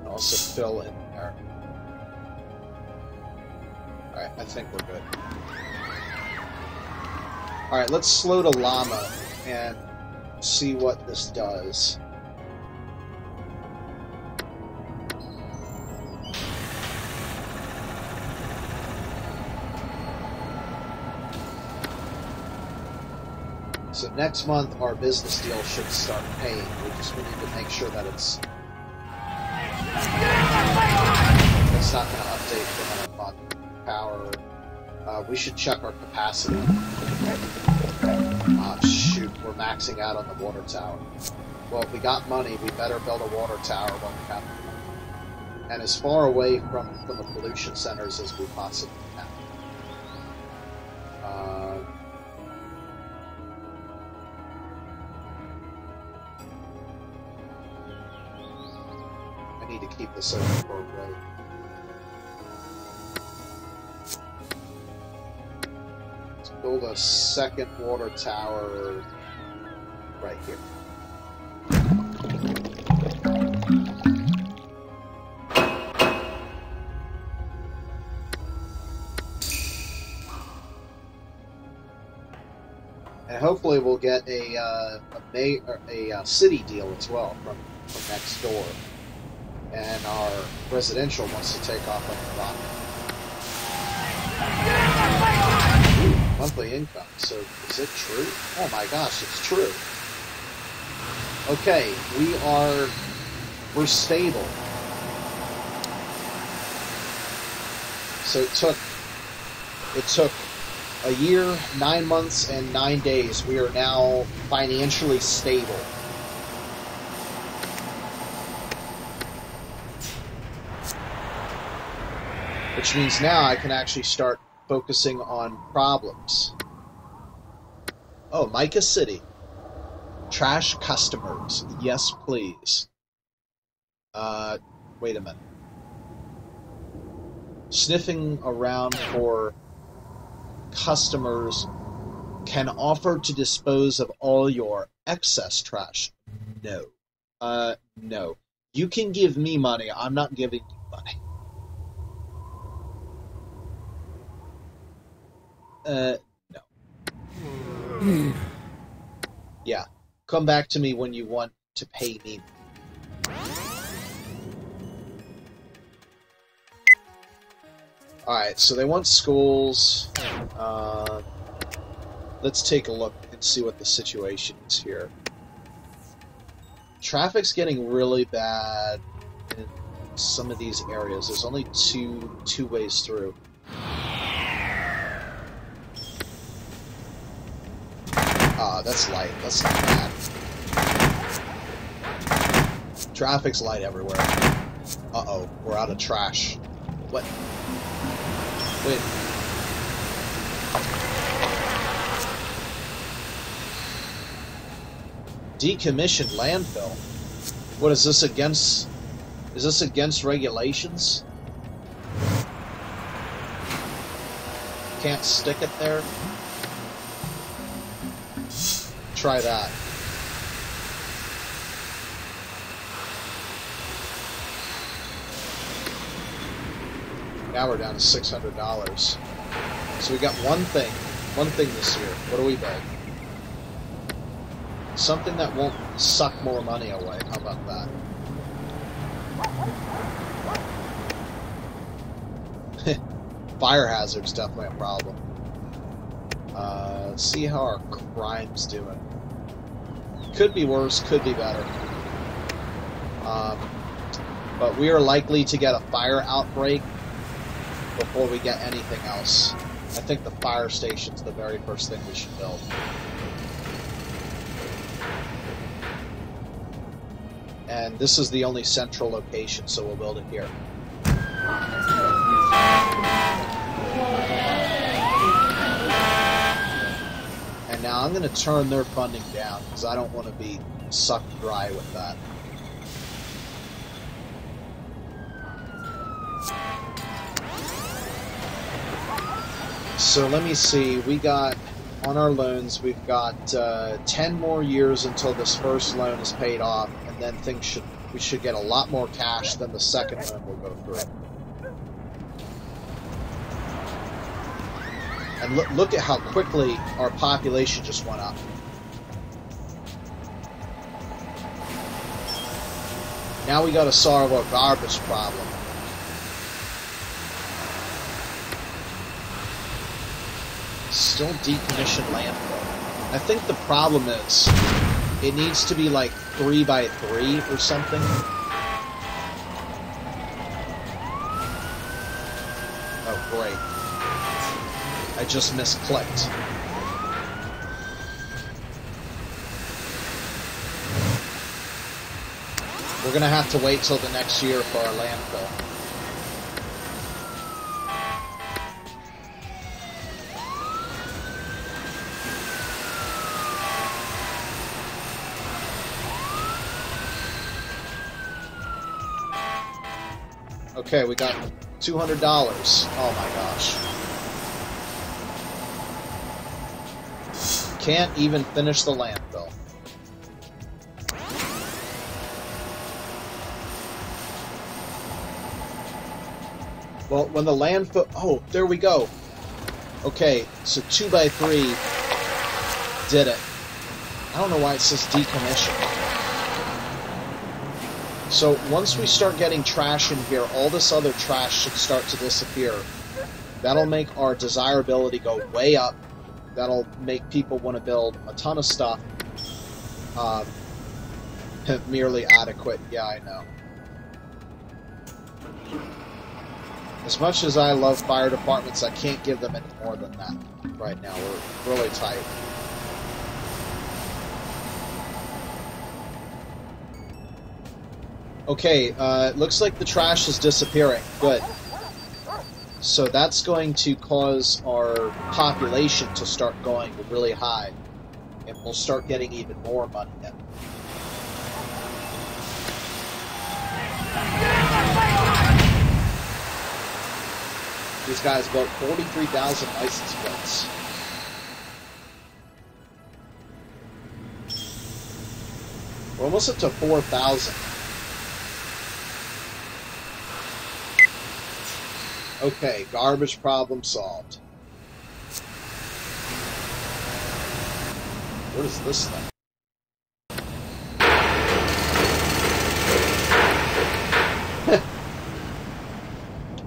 Speaker 1: I'll also fill in there. Alright, I think we're good. Alright, let's slow to llama and see what this does. So next month our business deal should start paying. We need to make sure that it's not going to update for another month. Power. We should check our capacity. Shoot, we're maxing out on the water tower. Well, if we got money, we better build a water tower when we have money. And as far away from the pollution centers as we possibly can. I need to keep this open for a road. Build a second water tower right here. And hopefully we'll get a city deal as well from next door. And our residential wants to take off on the rocket. monthly income. So is it true? Oh my gosh, it's true. Okay, we're stable. So it took a year, 9 months, and 9 days. We are now financially stable. Which means now I can actually start focusing on problems. Oh, Micah City. Trash customers. Yes, please. Wait a minute. Sniffing around for customers can offer to dispose of all your excess trash. No. No. You can give me money. I'm not giving you money. No. Yeah. Come back to me when you want to pay me. Alright, so they want schools. Let's take a look and see what the situation is here. Traffic's getting really bad in some of these areas. There's only two ways through. Ah, that's light. That's not bad. Traffic's light everywhere. Uh-oh, we're out of trash. What? Wait. Decommissioned landfill? What is this against? Is this against regulations? Can't stick it there? Try that. Now we're down to $600. So we got one thing this year. What do we beg? Something that won't suck more money away. How about that? Fire hazard's definitely a problem. Let's see how our crime's doing. Could be worse, could be better. But we are likely to get a fire outbreak before we get anything else. I think the fire station's the very first thing we should build. And this is the only central location, so we'll build it here. And now I'm going to turn their funding down, because I don't want to be sucked dry with that. So let me see, we got, on our loans, we've got 10 more years until this first loan is paid off, and then we should get a lot more cash than the second loan will go through. And look at how quickly our population just went up. Now we got to solve our garbage problem. Still decommissioned landfill. I think the problem is it needs to be like 3 by 3 or something. Oh, great. I just misclicked. We're gonna have to wait till the next year for our landfill. Okay, we got $200. Oh my gosh. Can't even finish the landfill. Well, when the landfill... Oh, there we go. Okay, so 2 by 3 did it. I don't know why it says decommission. So once we start getting trash in here, all this other trash should start to disappear. That'll make our desirability go way up, That'll make people want to build a ton of stuff. Merely adequate. Yeah, I know. As much as I love fire departments, I can't give them any more than that right now. We're really tight. Okay, it looks like the trash is disappearing. Good. So that's going to cause our population to start going really high. And we'll start getting even more money in. These guys built 43,000 license plates. We're almost up to 4,000. Okay, garbage problem solved. What is this thing?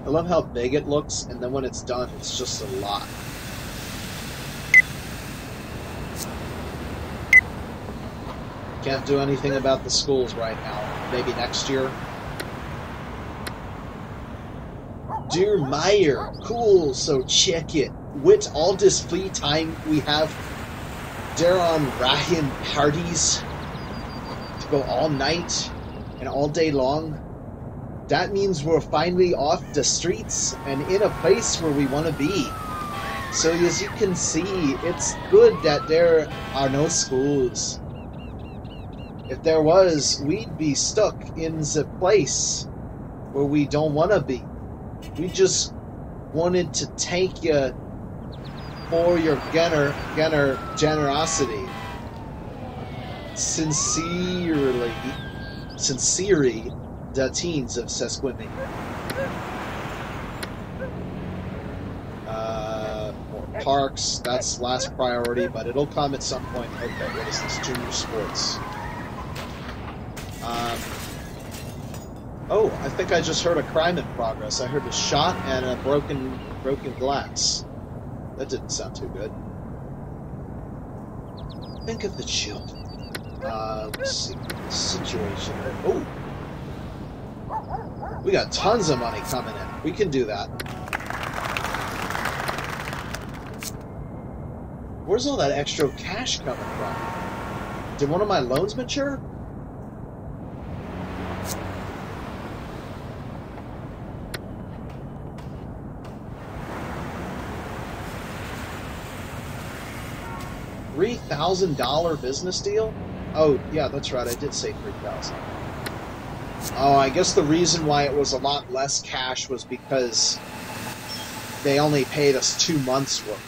Speaker 1: I love how big it looks, and then when it's done, it's just a lot. Can't do anything about the schools right now. Maybe next year. Dear Meyer, cool, so check it. With all this free time we have, there on Rahin parties to go all night and all day long. That means we're finally off the streets and in a place where we want to be. So as you can see, it's good that there are no schools. If there was, we'd be stuck in the place where we don't want to be. We just wanted to thank you for your generosity. Sincerely, the teens of Squeesimee. More parks, that's last priority, but it'll come at some point. Okay, what is this? Junior sports. Oh, I think I just heard a crime in progress. I heard a shot and a broken glass. That didn't sound too good. Think of the children. Let's see. Situation. Oh! We got tons of money coming in. We can do that. Where's all that extra cash coming from? Did one of my loans mature? $3,000 business deal? Oh, yeah, that's right. I did say 3,000. Oh, I guess the reason why it was a lot less cash was because they only paid us 2 months' worth.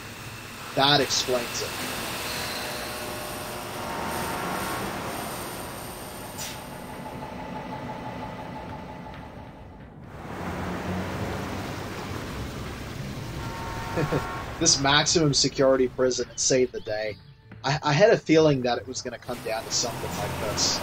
Speaker 1: That explains it. This maximum security prison saved the day. I had a feeling that it was going to come down to something like this.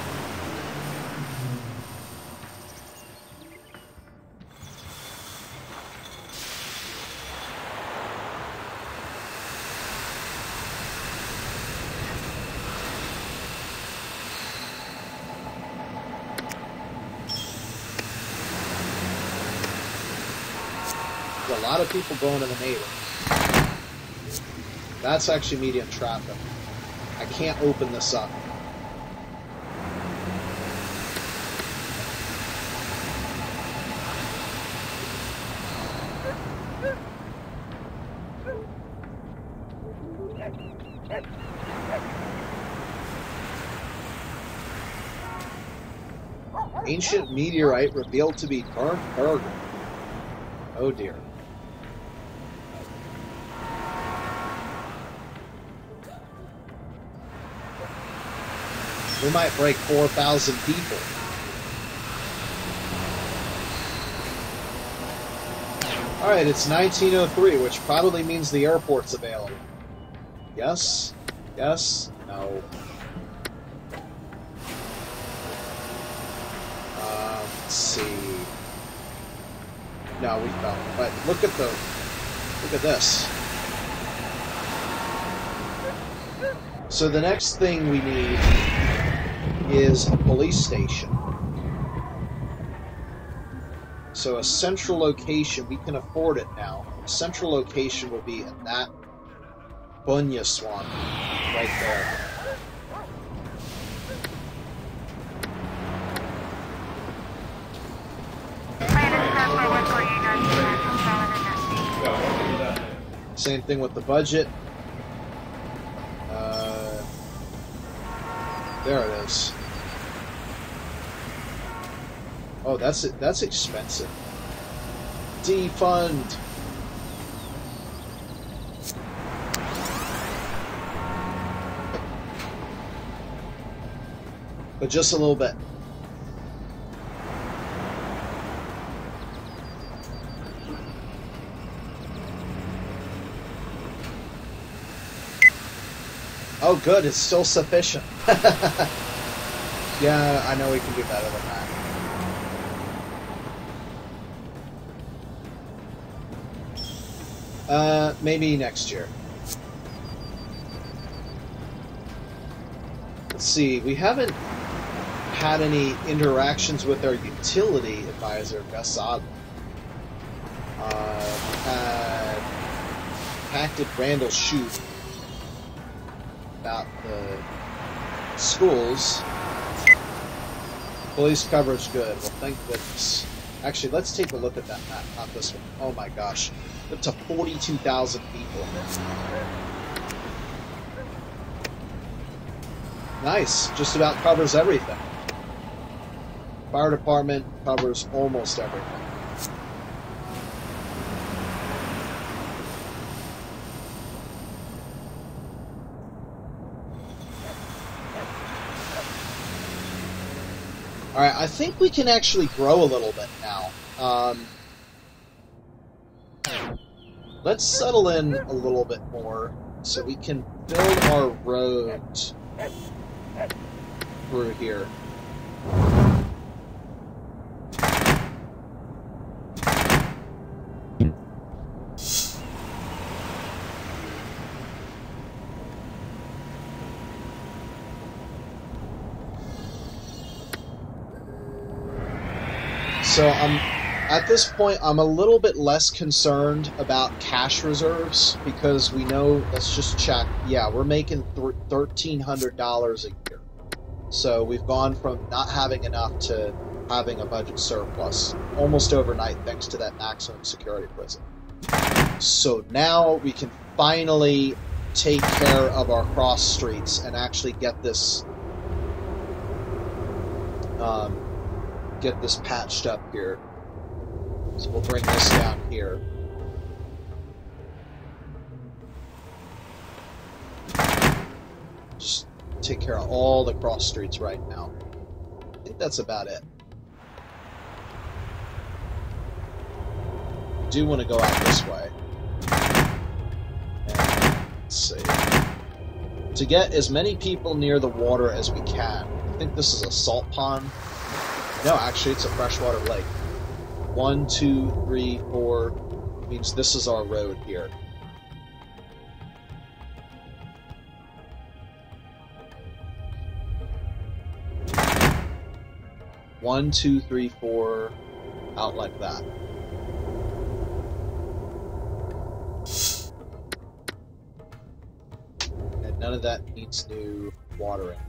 Speaker 1: There's a lot of people going to the native. That's actually medium traffic. I can't open this up. Ancient meteorite revealed to be burnt burger. Oh dear. We might break 4,000 people. Alright, it's 1903, which probably means the airport's available. Yes? Yes? No. Let's see. No, we don't. But look at this. So the next thing we need is a police station. So a central location, we can afford it now. A central location will be in that Bunya swamp right there. Same thing with the budget. There it is. Oh, that's it. That's expensive. Defund. But just a little bit. Oh, good. It's still sufficient. Yeah, I know we can do better than that. Maybe next year. Let's see. We haven't had any interactions with our utility advisor, Gasad. Had contacted Randall Shute about the schools. Police coverage good. Well, thank goodness. Actually, let's take a look at that map, not this one. Oh my gosh. Up to 42,000 people. Nice. Just about covers everything. Fire department covers almost everything. Alright, I think we can actually grow a little bit now. Let's settle in a little bit more so we can build our road through here. So at this point, I'm a little bit less concerned about cash reserves because we know, let's just check, yeah, we're making $1,300 a year. So we've gone from not having enough to having a budget surplus almost overnight thanks to that maximum security prison. So now we can finally take care of our cross streets and actually get this patched up here. So we'll bring this down here. Just take care of all the cross streets right now. I think that's about it. I do want to go out this way. And let's see. To get as many people near the water as we can. I think this is a salt pond. No, actually, it's a freshwater lake. 1, 2, 3, 4 means this is our road here. One, 2, 3, 4, out like that. And none of that needs new watering.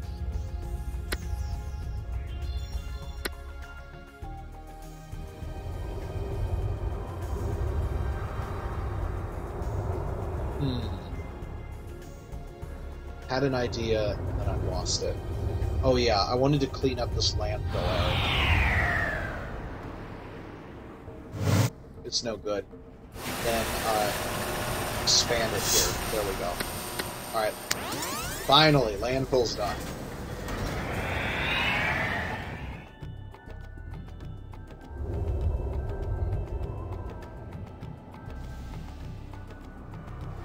Speaker 1: Had an idea, and then I lost it. Oh yeah, I wanted to clean up this landfill area. It's no good. Then, expand it here. There we go. Alright. Finally, landfill's done.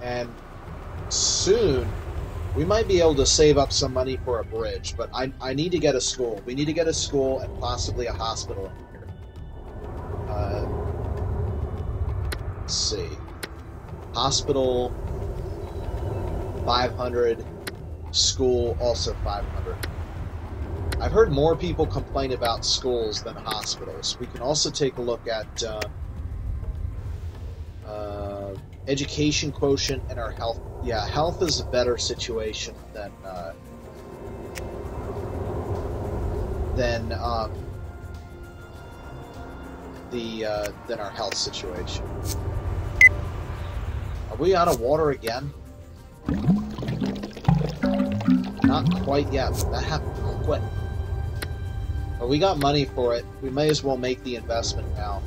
Speaker 1: And soon, we might be able to save up some money for a bridge, but I need to get a school. We need to get a school and possibly a hospital in here. Let's see. Hospital, 500. School, also 500. I've heard more people complain about schools than hospitals. We can also take a look at education quotient and our health. Yeah, health is a better situation than our health situation. Are we out of water again? Not quite yet, but that happened quick. But we got money for it. We may as well make the investment now.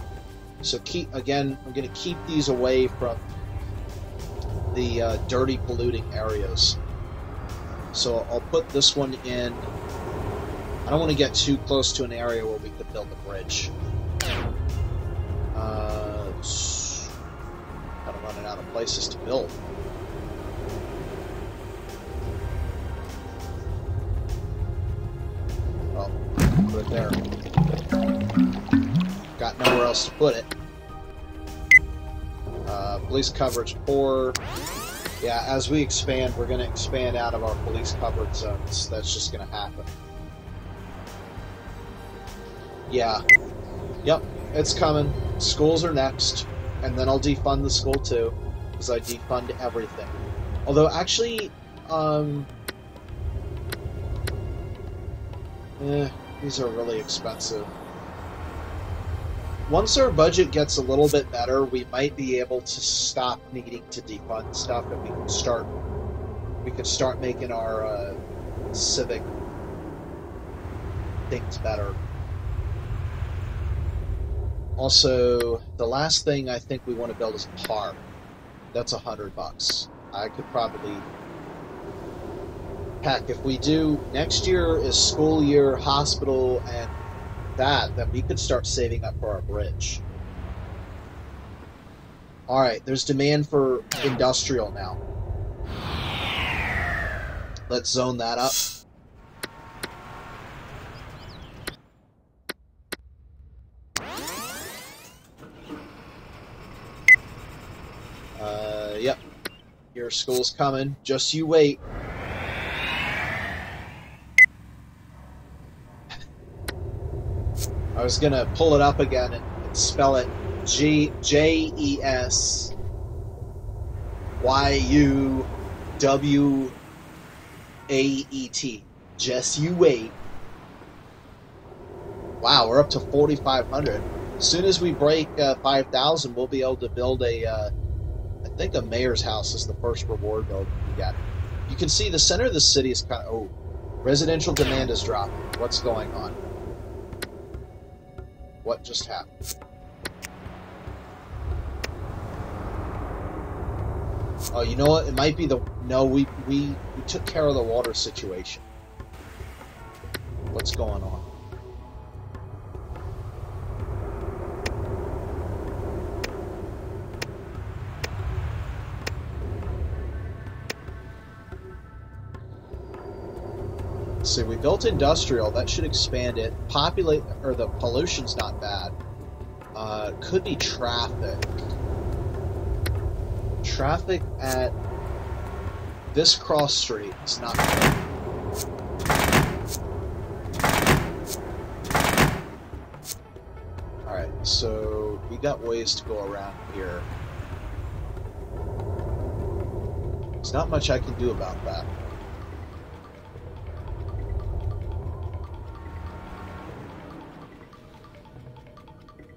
Speaker 1: So I'm going to keep these away from the dirty, polluting areas. So I'll put this one in. I don't want to get too close to an area where we could build a bridge. Kind of running out of places to build. Well, put it there. Got nowhere else to put it. Police coverage poor. Yeah, as we expand, we're going to expand out of our police coverage zones. That's just going to happen. Yeah. Yep, it's coming. Schools are next. And then I'll defund the school too, because I defund everything. Although, actually, these are really expensive. Once our budget gets a little bit better, we might be able to stop needing to defund stuff, and we can start making our civic things better. Also, the last thing I think we want to build is a park. That's $100. I could probably... Heck, if we do... Next year is school year, hospital, and then we could start saving up for our bridge. Alright, there's demand for industrial now. Let's zone that up. Yep. Your school's coming. Just you wait. I was gonna pull it up again and spell it Jesuyuwait. Just you wait. Wow, we're up to 4,500. As soon as we break 5,000, we'll be able to build a. I think a mayor's house is the first reward build we got. You can see the center of the city is kind of... Oh, residential demand is dropping. What's going on? What just happened? Oh, you know what? It might be the... No, we took care of the water situation. What's going on? See, we built industrial. That should expand it. The pollution's not bad. Could be traffic. Traffic at this cross street is not good. Alright, so we got ways to go around here. There's not much I can do about that.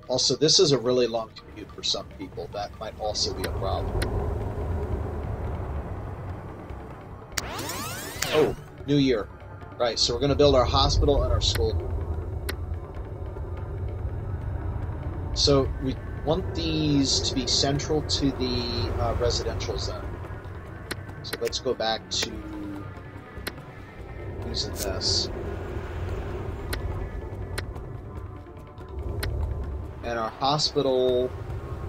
Speaker 1: Also, this is a really long commute for some people. That might also be a problem. Oh, new year. Right, so we're going to build our hospital and our school. So we want these to be central to the residential zone. So let's go back to using this. And our hospital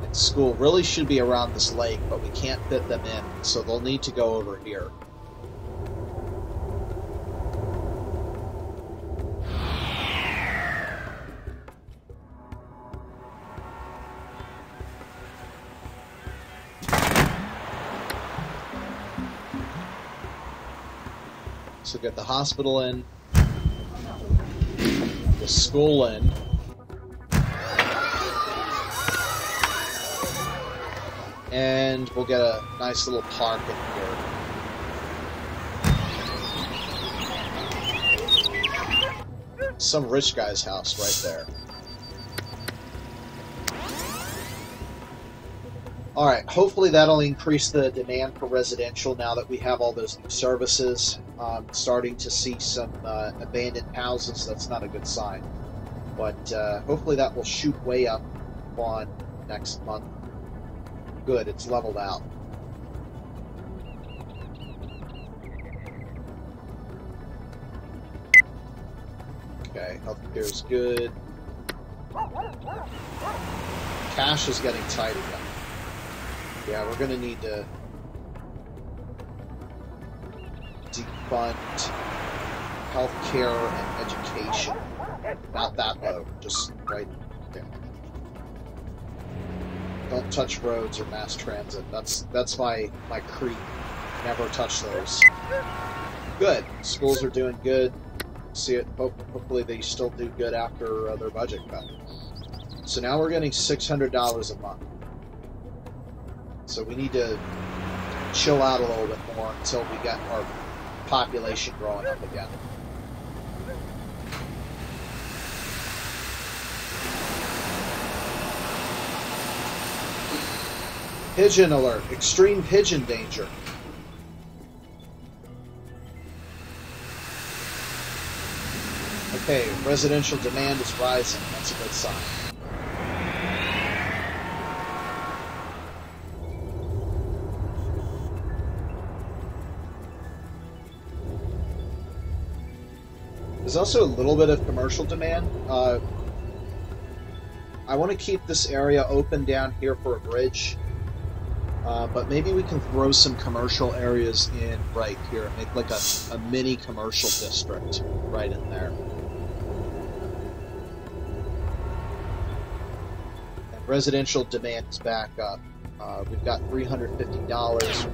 Speaker 1: and school really should be around this lake, but we can't fit them in, so they'll need to go over here. So get the hospital in, the school in, and we'll get a nice little park in here. Some rich guy's house right there. Alright, hopefully that'll increase the demand for residential now that we have all those new services. Starting to see some abandoned houses. That's not a good sign. But hopefully that will shoot way up on next month. Good, it's leveled out. Okay, healthcare is good. Cash is getting tight again. Yeah, we're gonna need to defund healthcare and education. Not that low, just right there. Don't touch roads or mass transit. That's my creed. Never touch those. Good. Schools are doing good. See it. Hopefully they still do good after their budget cut. So now we're getting $600 a month. So we need to chill out a little bit more until we get our population growing up again. Pigeon alert. Extreme pigeon danger. Okay, residential demand is rising. That's a good sign. There's also a little bit of commercial demand. I want to keep this area open down here for a bridge, but maybe we can throw some commercial areas in right here. Make like a mini commercial district right in there. And residential demand is back up. We've got $350.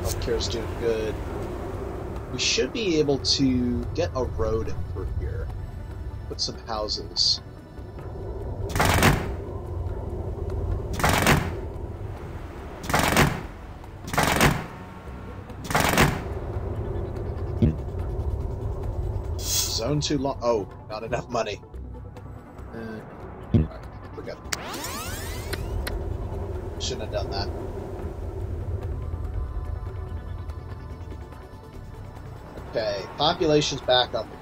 Speaker 1: Healthcare's doing good. We should be able to get a road in through here. Put some houses. Zone too long. Oh, not enough money. Alright, forget it. Shouldn't have done that. Okay, population's back up again.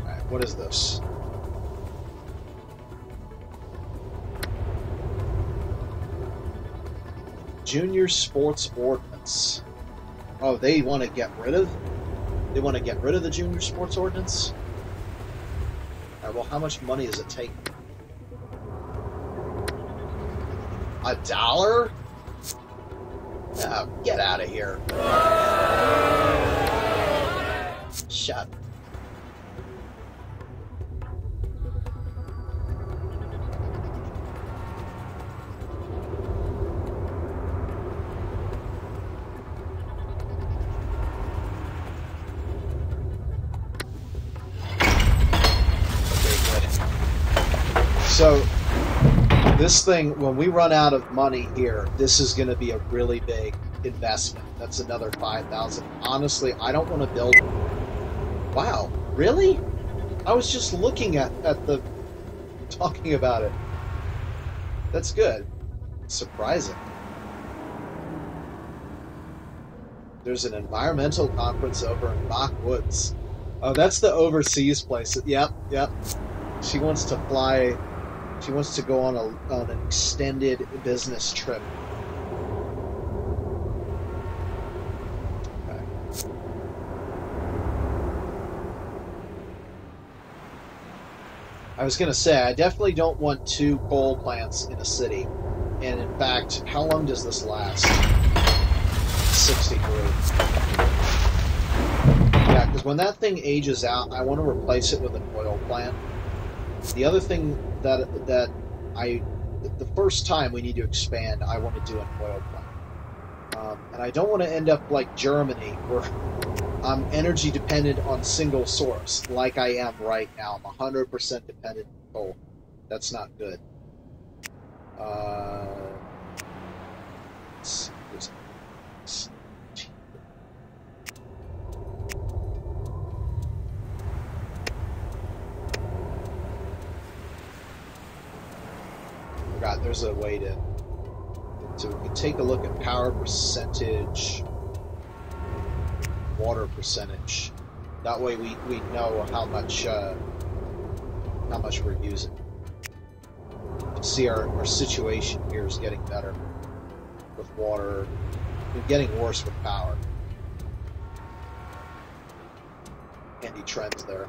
Speaker 1: Alright, what is this? Junior Sports Ordinance. Oh, they want to get rid of? They want to get rid of the Junior Sports Ordinance? Alright, well, how much money does it take? $1? Oh, get out of here. Shut. So, this thing, when we run out of money here, this is going to be a really big investment. That's another $5,000. Honestly, I don't want to build... Wow, really? I was just looking at the... talking about it. That's good. Surprising. There's an environmental conference over in Backwoods. Oh, that's the overseas place. Yep. She wants to fly... She wants to go on an extended business trip. Okay. I was going to say, I definitely don't want 2 coal plants in a city. And in fact, how long does this last? 63. Yeah, because when that thing ages out, I want to replace it with an oil plant. The other thing that the first time we need to expand, I want to do an oil plant. And I don't want to end up like Germany, where I'm energy dependent on single source, like I am right now. I'm 100% dependent on coal. That's not good. Let's see. Forgot there's a way to. So we can take a look at power percentage, water percentage. That way we know how much we're using. You can see our situation here is getting better with water. We're getting worse with power. Handy trends there.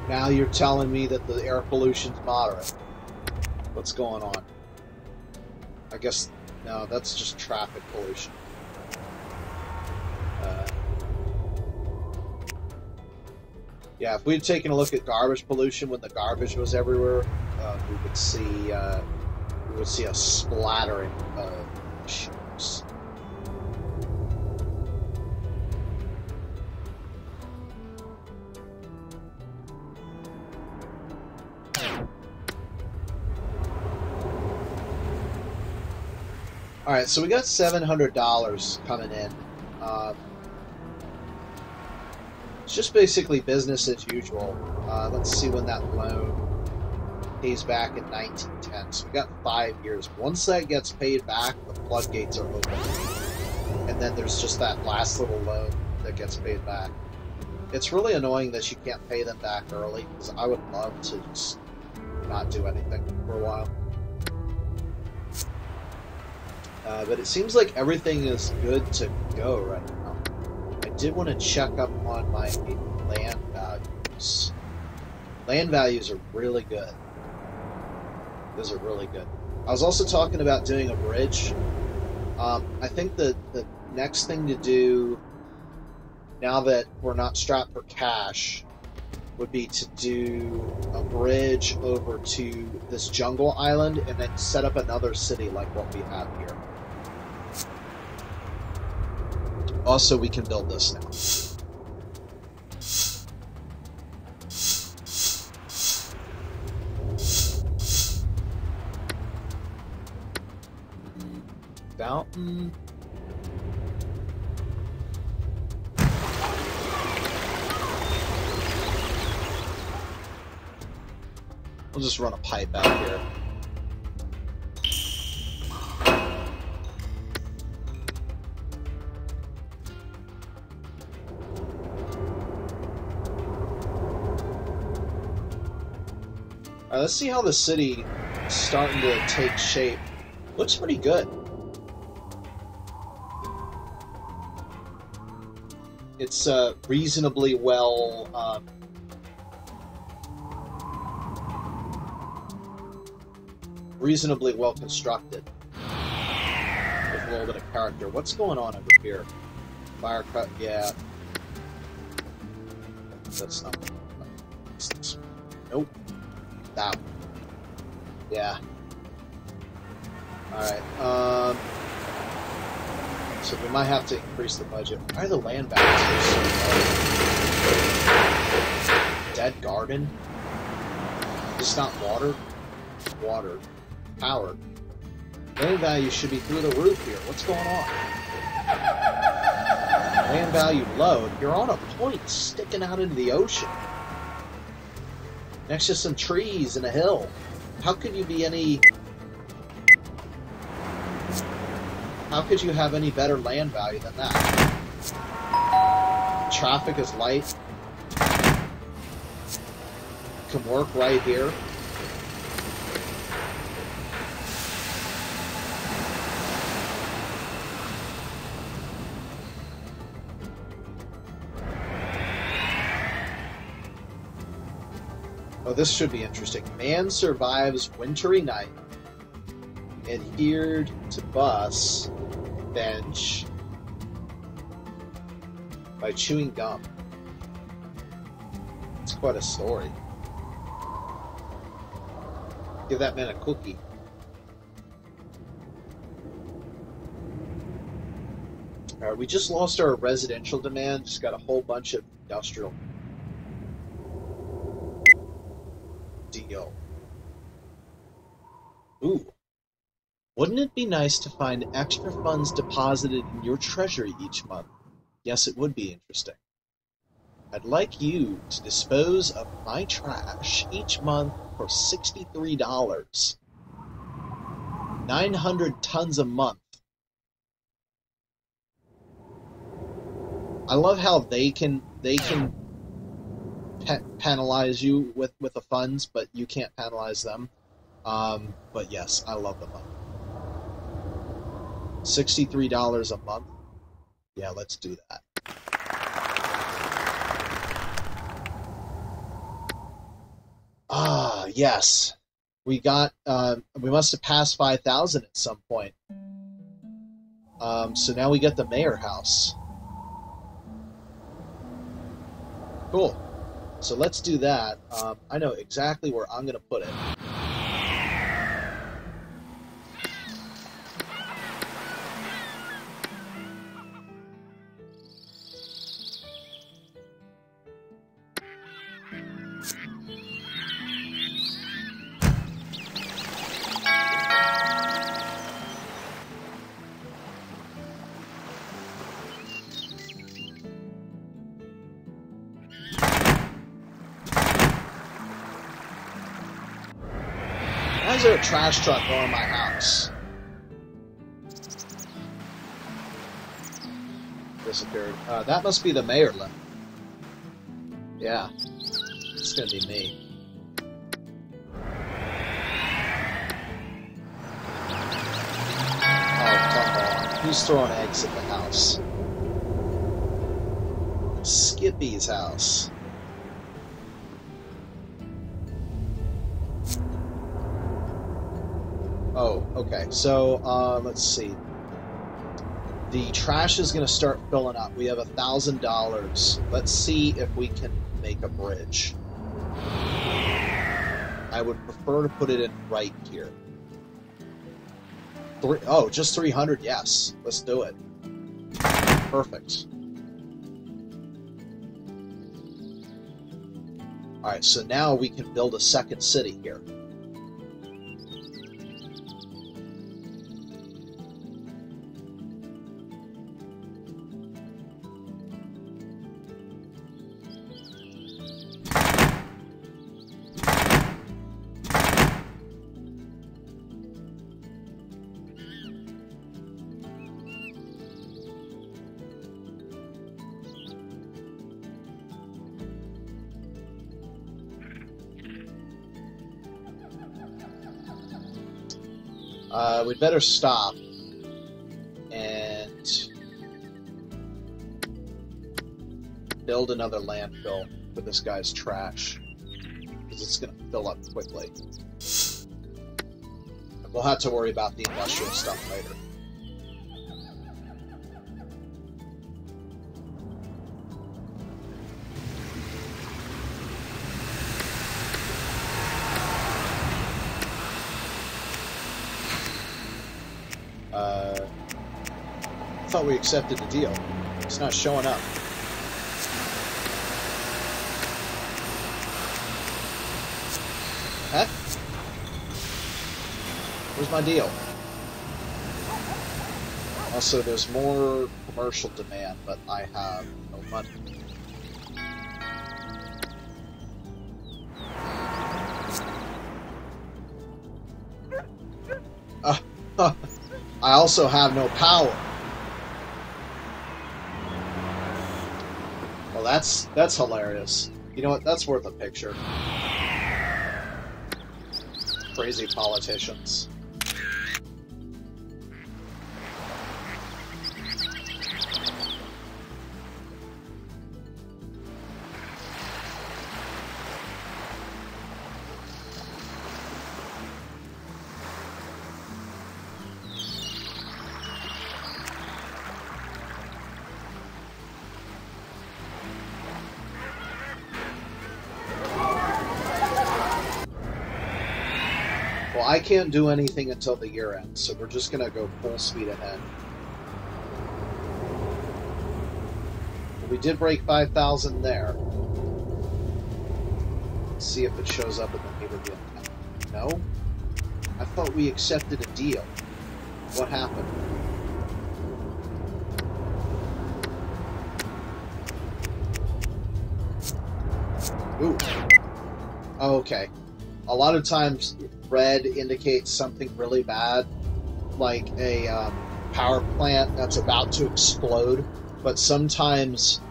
Speaker 1: Now you're telling me that the air pollution's moderate. What's going on? I guess, no, that's just traffic pollution. Yeah, if we had taken a look at garbage pollution when the garbage was everywhere, we would see a splattering of issues. All right, so we got $700 coming in. It's just basically business as usual. Let's see when that loan pays back in 1910. So we got 5 years. Once that gets paid back, the floodgates are open. And then there's just that last little loan that gets paid back. It's really annoying that you can't pay them back early, because I would love to just not do anything for a while. But it seems like everything is good to go right now. I did want to check up on my land values. Land values are really good. Those are really good. I was also talking about doing a bridge. I think the next thing to do, now that we're not strapped for cash, would be to do a bridge over to this jungle island and then set up another city like what we have here. Also, we can build this now. Fountain. We'll just run a pipe out here. Alright, let's see how the city is starting to take shape. Looks pretty good. It's reasonably well constructed with a little bit of character. What's going on over here? Fire cut, yeah. That's not. Nope. That one. Yeah. Alright, so we might have to increase the budget. Why are the land values so low? Dead garden? It's not water? Water. Power. Land value should be through the roof here. What's going on? Land value low. You're on a point sticking out into the ocean. Next to some trees and a hill. How could you be any... How could you have any better land value than that? Traffic is light. Can work right here. Oh, this should be interesting. Man survives wintry night. Adhered to bus bench by chewing gum. It's quite a story. Give that man a cookie. Alright, we just lost our residential demand, just got a whole bunch of industrial. Deal. Ooh. Wouldn't it be nice to find extra funds deposited in your treasury each month? Yes, it would be interesting. I'd like you to dispose of my trash each month for $63. 900 tons a month. I love how they can penalize you with the funds, but you can't penalize them. But yes, I love the money. $63 a month. Yeah, let's do that. Ah, yes. We got, we must have passed 5,000 at some point. So now we get the mayor house. Cool. So let's do that. I know exactly where I'm going to put it. Why is there a trash truck going in my house? Disappeared. That must be the mayor left. Yeah. It's gonna be me. Oh, come on. Who's throwing eggs at the house? Skippy's house. Oh, okay. So, let's see. The trash is going to start filling up. We have $1,000. Let's see if we can make a bridge. I would prefer to put it in right here. Oh, just 300? Yes. Let's do it. Perfect. Alright, so now we can build a second city here. We'd better stop and build another landfill for this guy's trash, because it's going to fill up quickly. And we'll have to worry about the industrial stuff later. I thought we accepted the deal. It's not showing up. Huh? Where's my deal? Also, there's more commercial demand, but I have no money. I also have no power. Well, that's hilarious. You know what? That's worth a picture. Crazy politicians. Well, I can't do anything until the year ends, so we're just gonna go full speed ahead. We did break 5,000 there. Let's see if it shows up in the neighborhood. No? I thought we accepted a deal. What happened? Ooh. Oh, okay. A lot of times, red indicates something really bad, like a power plant that's about to explode. But sometimes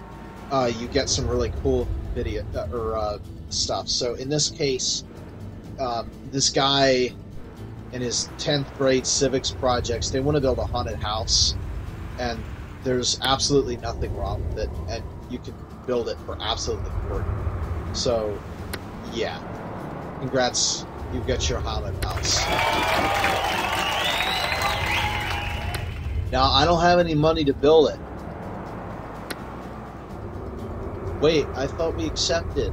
Speaker 1: you get some really cool video or stuff. So in this case, this guy in his 10th grade civics projects, they want to build a haunted house, and there's absolutely nothing wrong with it, and you can build it for absolutely free. So, yeah. Congrats, you get your haunted house. Now, I don't have any money to build it. Wait, I thought we accepted.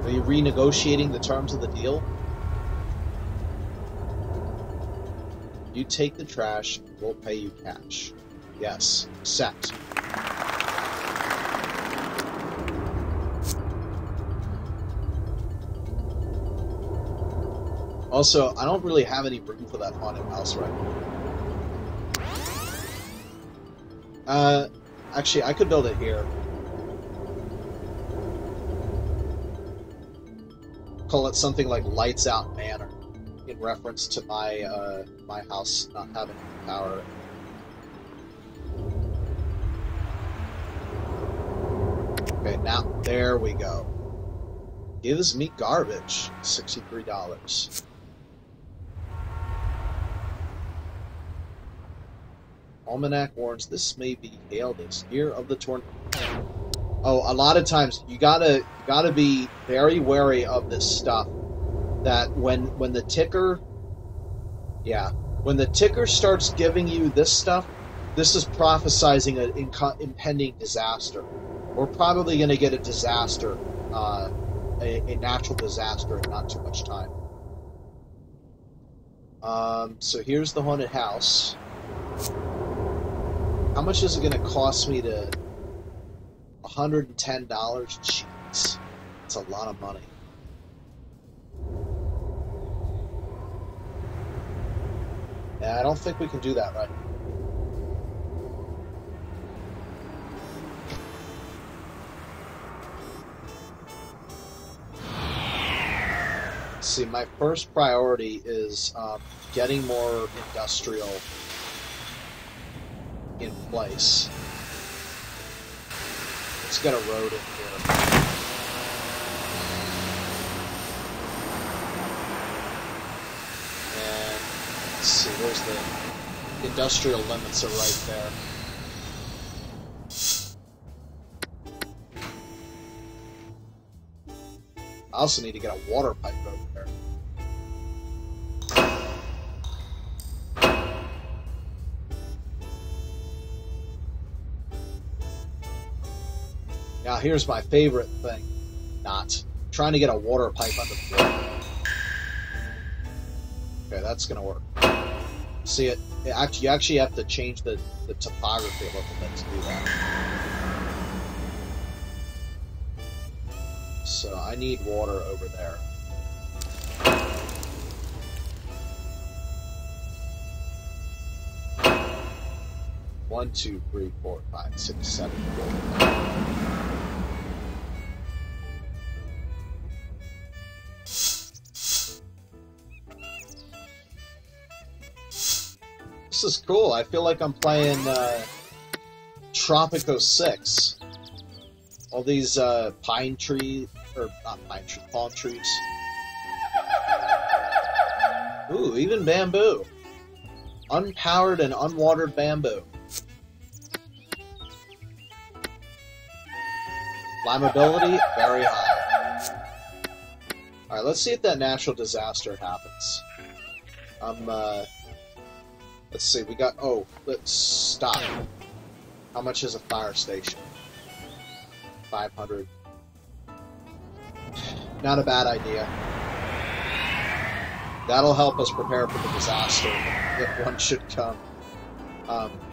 Speaker 1: Are you renegotiating the terms of the deal? You take the trash, we'll pay you cash. Yes, accept. Also, I don't really have any room for that haunted house right now. Actually, I could build it here. Call it something like Lights Out Manor, in reference to my my house not having power. Okay, now there we go. Gives me garbage. $63. Almanac warns this may be hailed as year of the tornado. Oh, a lot of times you gotta be very wary of this stuff. That when the ticker, when the ticker starts giving you this stuff, this is prophesizing an impending disaster. We're probably going to get a disaster, a natural disaster in not too much time. So here's the haunted house. How much is it going to cost me to... $110? Jeez. That's a lot of money. Yeah, I don't think we can do that right now. See, my first priority is getting more industrial in place. Let's get a road in here. And let's see, where's the industrial limits are right there. I also need to get a water pipe over there. Now here's my favorite thing. Not trying to get a water pipe under the floor. Okay, that's gonna work. See it? You actually have to change the topography a little bit to do that. So I need water over there. One, two, three, 4, 5, 6, 7, 8. This is cool. I feel like I'm playing Tropico 6. All these pine trees, or not pine trees, palm trees. Ooh, even bamboo. Unpowered and unwatered bamboo. Flammability, very high. Alright, let's see if that natural disaster happens. Let's see, we got... Oh, let's stop. How much is a fire station? 500. Not a bad idea. That'll help us prepare for the disaster if one should come.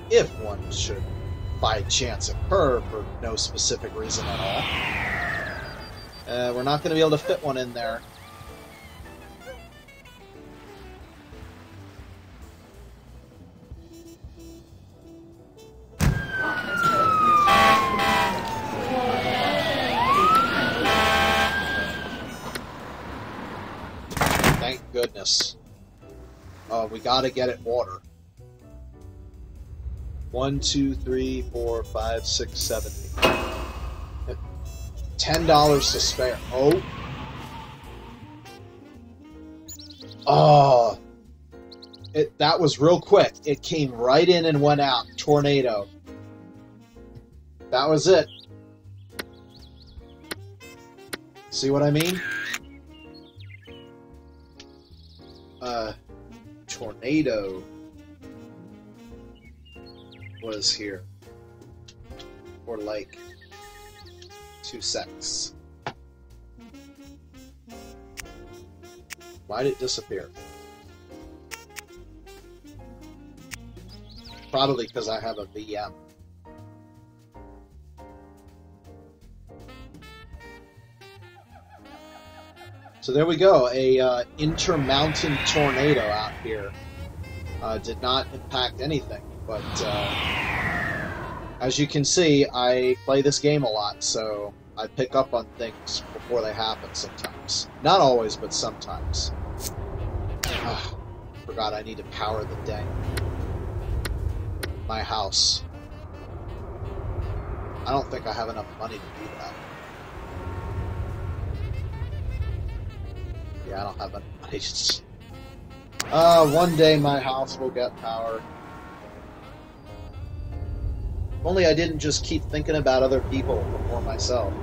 Speaker 1: If one should, by chance, occur for no specific reason at all. We're not going to be able to fit one in there. Thank goodness. We got to get it water. 1, 2, 3, 4, 5, 6, 7, 8. $10 to spare. Oh. Oh. That was real quick. It came right in and went out. Tornado. That was it. See what I mean? Tornado was here for like 2 seconds. Why did it disappear? Probably because I have a VM. So there we go, a intermountain tornado out here. Did not impact anything, but as you can see, I play this game a lot, so I pick up on things before they happen sometimes. Not always, but sometimes. Forgot I need to power the dang my house. I don't think I have enough money to do that. Yeah, I don't have enough money. One day my house will get power. If only I didn't just keep thinking about other people before myself.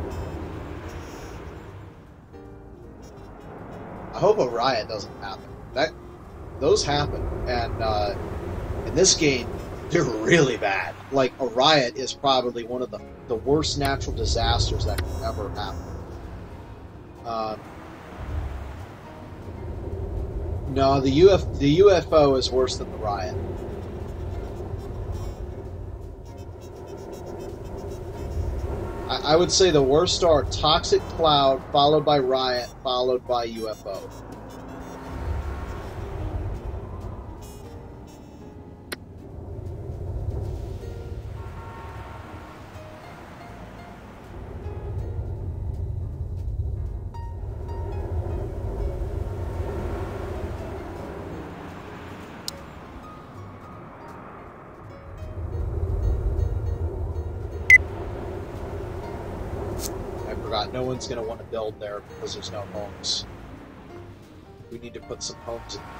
Speaker 1: I hope a riot doesn't happen. Those happen, and in this game, they're really bad. Like, a riot is probably one of the worst natural disasters that can ever happen. No, the UFO is worse than the riot. I would say the worst are toxic cloud, followed by riot, followed by UFO. No one's going to want to build there because there's no homes. We need to put some homes in there.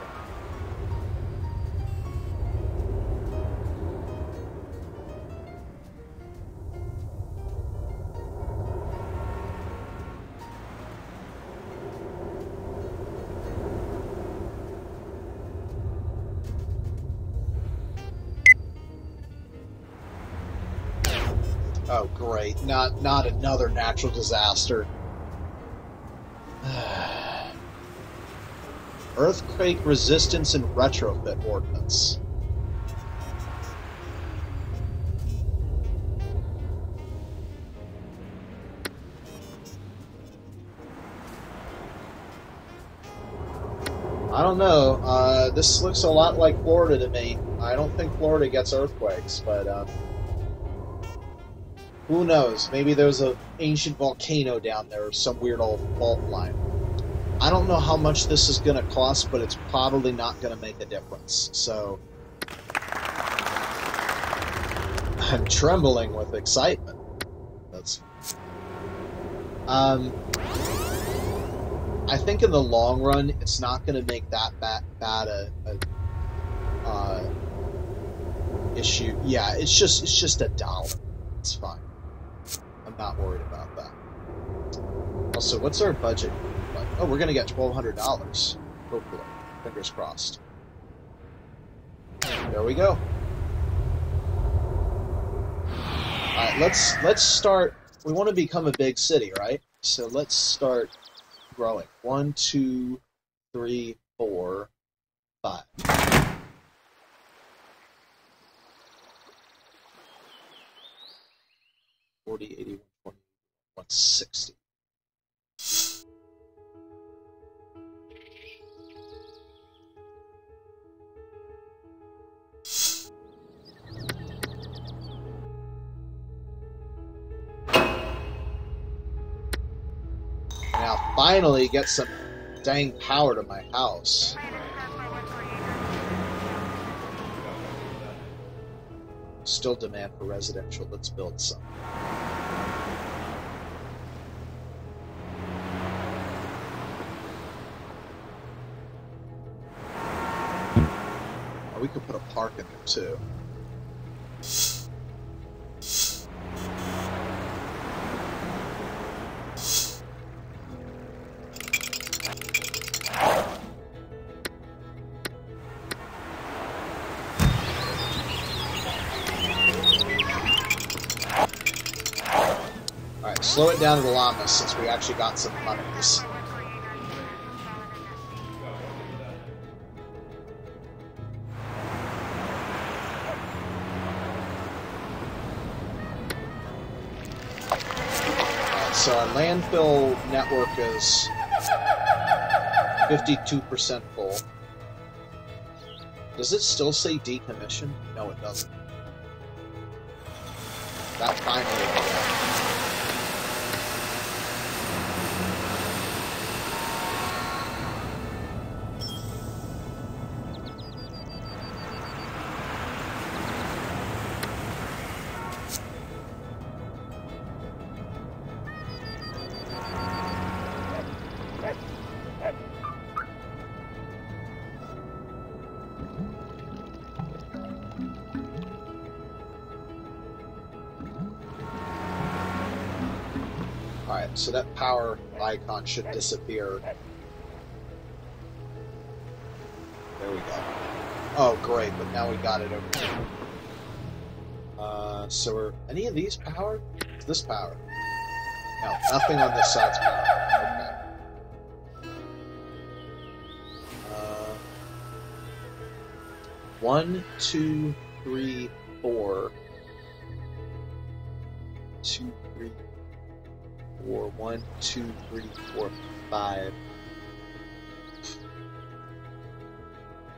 Speaker 1: Oh, great. Not another natural disaster. Earthquake resistance and retrofit ordinance. I don't know. This looks a lot like Florida to me. I don't think Florida gets earthquakes, but who knows? Maybe there's an ancient volcano down there or some weird old fault line. I don't know how much this is going to cost, but it's probably not going to make a difference. So I'm trembling with excitement. That's I think in the long run, it's not going to make that bad a issue. Yeah, it's just $1. It's fine. I'm not worried about that. Also, what's our budget? Oh, we're going to get $1,200. Hopefully. Fingers crossed. There we go. Alright, let's start we want to become a big city, right? So let's start growing. 1, 2, 3, 4, 5. $40, $80, $120, $160. Now, finally, get some dang power to my house. Still demand for residential. Let's build some. Oh, we could put a park in there, too. Slow it down to the llamas since we actually got some monies. So our landfill network is 52% full. Does it still say decommission? No, it doesn't. That finally. So that power icon should disappear. There we go. Oh, great, but now we got it over here. So are any of these powered? Is this powered? No, nothing on this side's powered. Okay. 1, 2, 3, 4. 2, 3, 4. 1, 2, 3, 4, 5.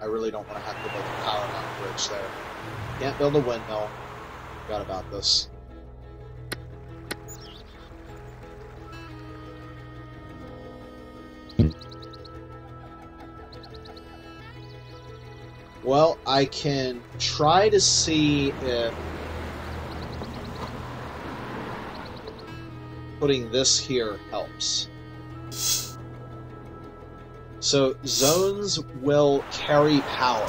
Speaker 1: I really don't want to have to build a power line bridge there. Can't build a windmill. Forgot about this. Well, I can try to see if putting this here helps. So, zones will carry power,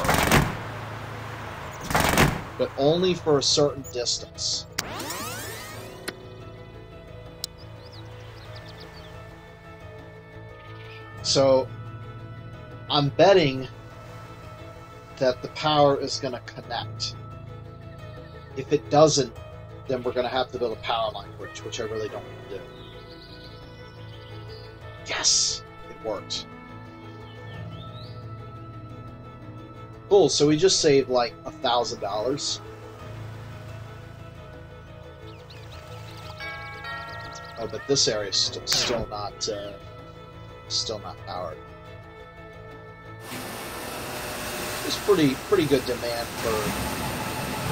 Speaker 1: but only for a certain distance. So, I'm betting that the power is going to connect. If it doesn't, then we're going to have to build a power line bridge, which I really don't want to do. Yes! It worked. Cool, so we just saved like $1,000. Oh, but this area is still not powered. There's pretty good demand for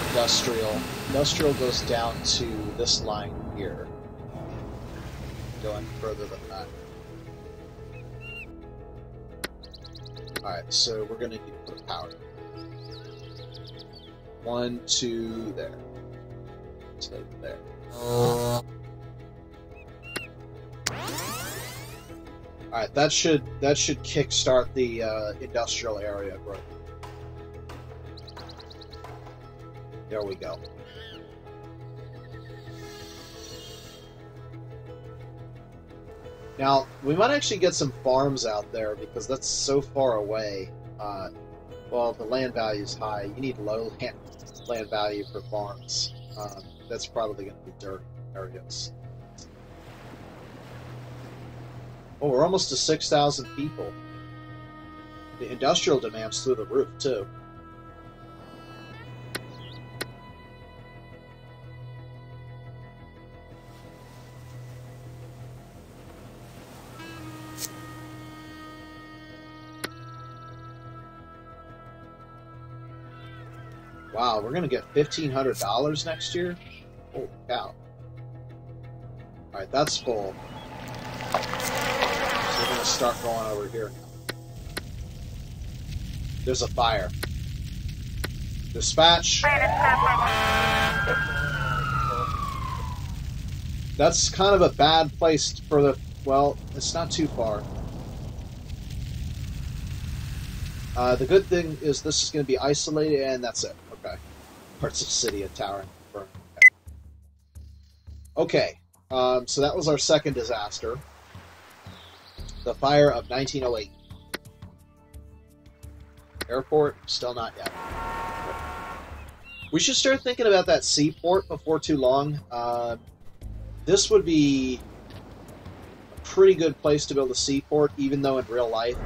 Speaker 1: industrial. Industrial goes down to this line here. Going further than that. Alright, so we're going to need to put power. 1, 2, there. So there. Alright, that should kickstart the industrial area growth. There we go. Now, we might actually get some farms out there because that's so far away. Well, the land value is high. You need low land value for farms. That's probably going to be dirt areas. Oh, we're almost to 6,000 people. The industrial demand's through the roof, too. Wow, we're going to get $1,500 next year? Holy cow. Alright, that's full. So we're going to start going over here now. There's a fire. Dispatch. That's kind of a bad place for the... Well, it's not too far. The good thing is this is going to be isolated, and that's it. Okay. Parts of the city of Tower and Burn. Okay. So that was our second disaster. The fire of 1908. Airport, still not yet. We should start thinking about that seaport before too long. This would be a pretty good place to build a seaport, even though in real life,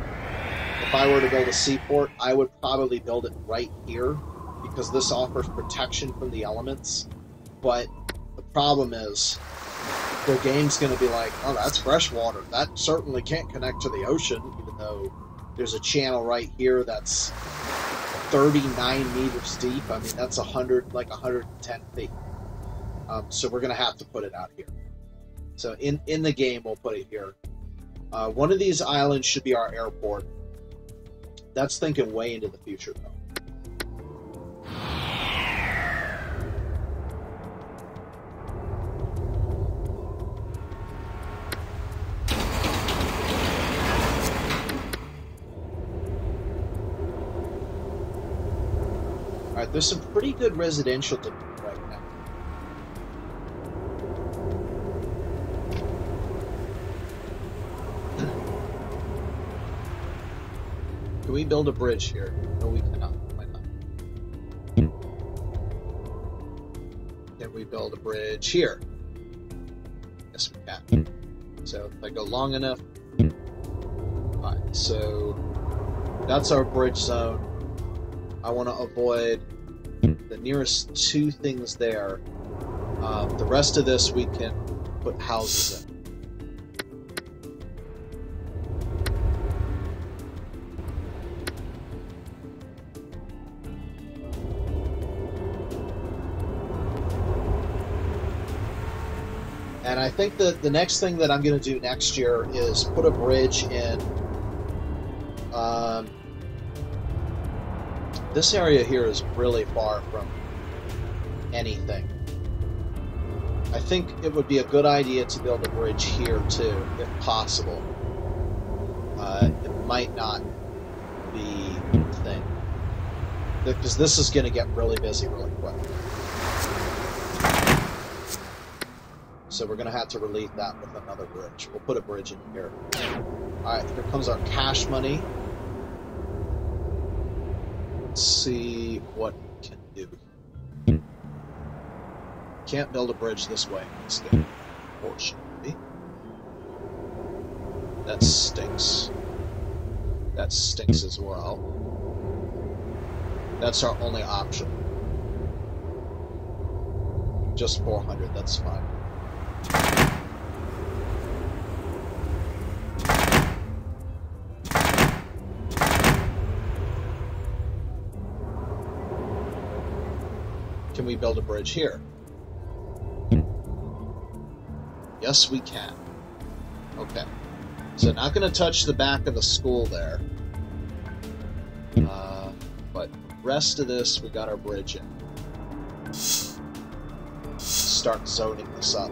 Speaker 1: if I were to build a seaport, I would probably build it right here, because this offers protection from the elements. But the problem is, their game's going to be like, oh, that's fresh water. That certainly can't connect to the ocean, even though there's a channel right here that's 39 meters deep. I mean, that's 110 feet. So we're going to have to put it out here. So in the game, we'll put it here. One of these islands should be our airport. That's thinking way into the future, though. Alright, there's some pretty good residential to do right now. Can we build a bridge here? No, we cannot. Why not? Can we build a bridge here? Yes, we can. So if I go long enough. Alright, so that's our bridge zone. I want to avoid the nearest two things there. The rest of this we can put houses in. And I think that the next thing that I'm going to do next year is put a bridge in this area here is really far from anything. I think it would be a good idea to build a bridge here too, if possible. It might not be a thing. Because this is going to get really busy really quick. So we're going to have to relieve that with another bridge. We'll put a bridge in here. Alright, here comes our cash money. Let's see what we can do. Can't build a bridge this way in this game, unfortunately. That stinks. That stinks as well. That's our only option. Just 400, that's fine. Can we build a bridge here? Yes, we can. Okay. So not going to touch the back of the school there. But the rest of this, we got our bridge in. Start zoning this up.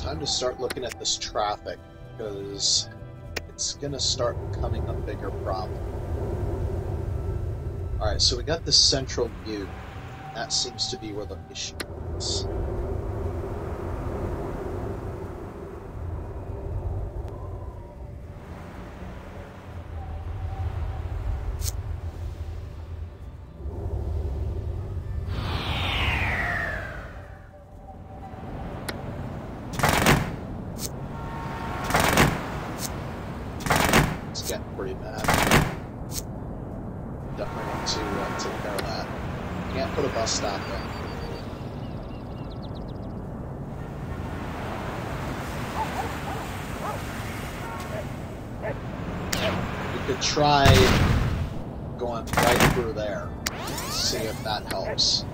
Speaker 1: time to start looking at this traffic, because it's going to start becoming a bigger problem. Alright, so we got this central view. That seems to be where the issue is. It's getting pretty bad. Definitely want to take care of that. Can't put a bus stop in. We could try going right through there. See if that helps.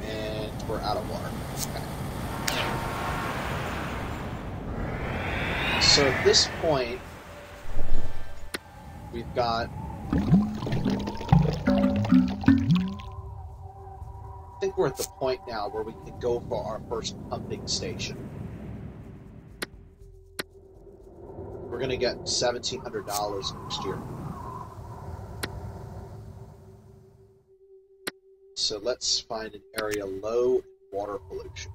Speaker 1: And we're out of water. Okay. So at this point, we've got... I think we're at the point now where we can go for our first pumping station. We're going to get $1,700 next year. So let's find an area low in water pollution.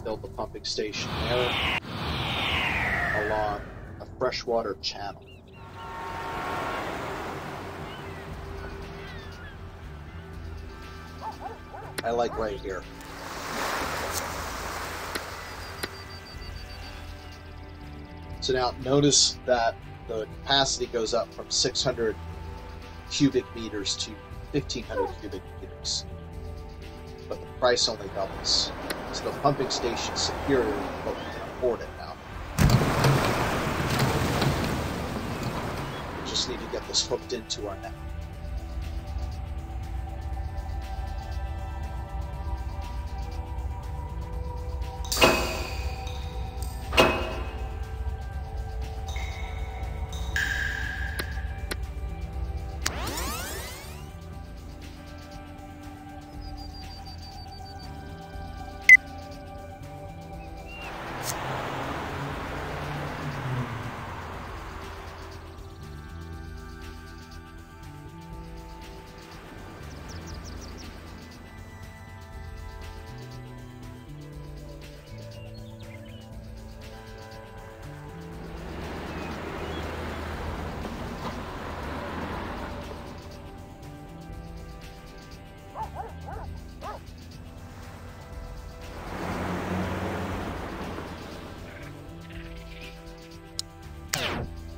Speaker 1: Build the pumping station there along a freshwater channel. I like right here. So now notice that the capacity goes up from 600 cubic meters to 1,500 cubic meters. But the price only doubles. So the pumping station is superior, but we can afford it now. We just need to get this hooked into our net.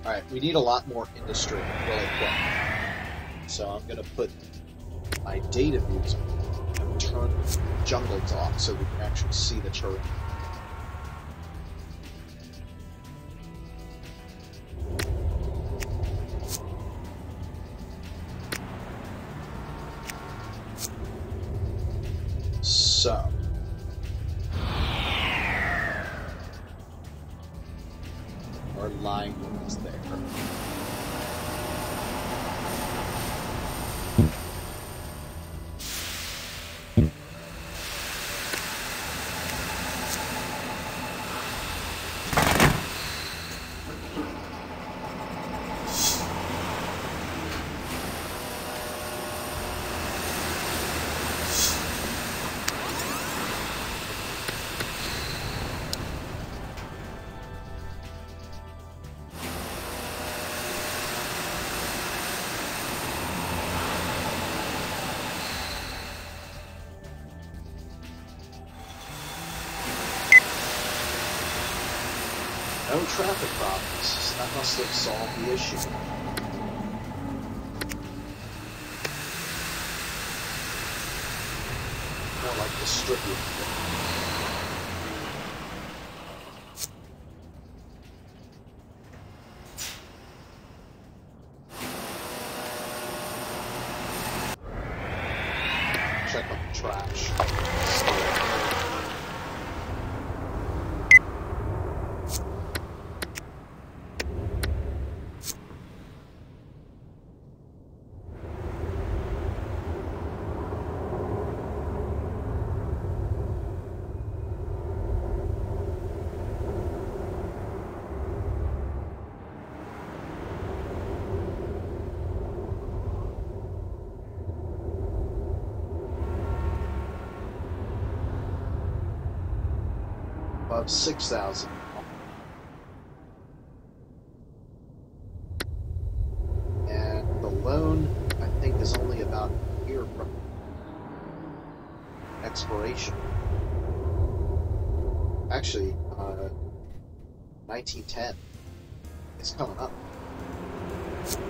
Speaker 1: Alright, we need a lot more industry really quick. So I'm going to put my data views on and turn jungles off so we can actually see the terrain. So our line is there. No traffic problems, so that must have solved the issue. More like distributed. Check on the trash. of 6,000. And the loan, I think, is only about a year from expiration. Actually, 1910 is coming up.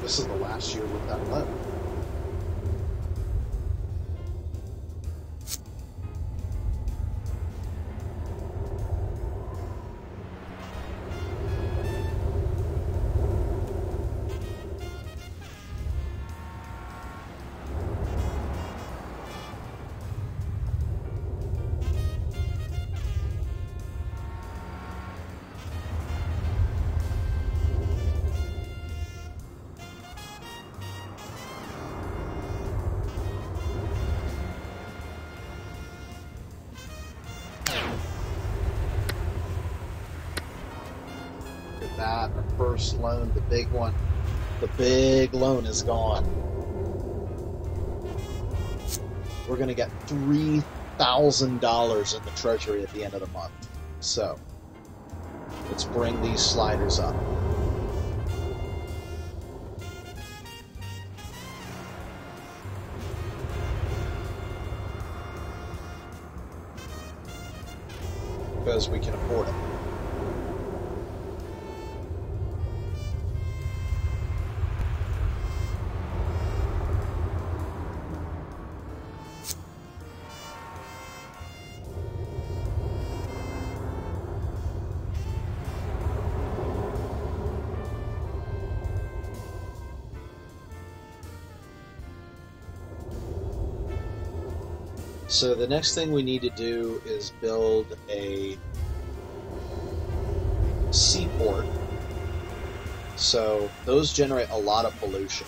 Speaker 1: This is the last year with that loan. That, our first loan, the big one, the big loan is gone. We're going to get $3,000 in the treasury at the end of the month. So, let's bring these sliders up. Because we can afford it. So the next thing we need to do is build a seaport. So those generate a lot of pollution.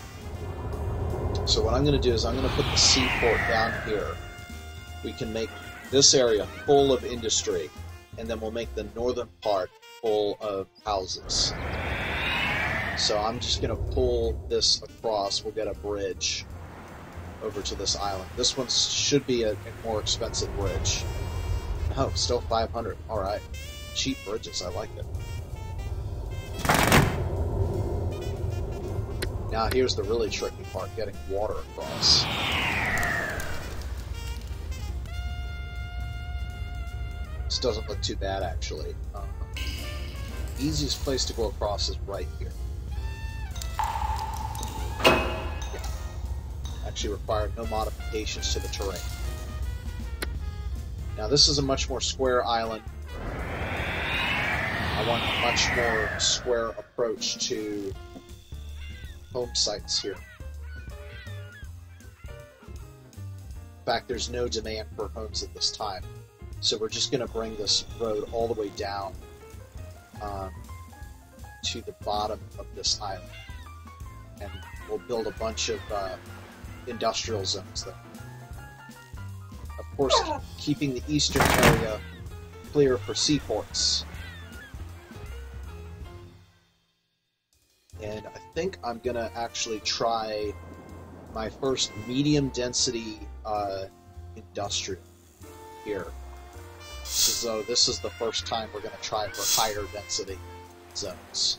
Speaker 1: So what I'm going to do is I'm going to put the seaport down here. We can make this area full of industry, and then we'll make the northern part full of houses. So I'm just going to pull this across. We'll get a bridge over to this island. This one should be a more expensive bridge. Oh, still 500. All right. Cheap bridges. I like it. Now here's the really tricky part, getting water across. This doesn't look too bad, actually. Easiest place to go across is right here. Actually require no modifications to the terrain. Now this is a much more square island. I want a much more square approach to home sites here. In fact, there's no demand for homes at this time. So we're just going to bring this road all the way down to the bottom of this island. And we'll build a bunch of industrial zones there. Of course, keeping the eastern area clear for seaports. And I think I'm going to actually try my first medium density industrial here. So this is the first time we're going to try for higher density zones.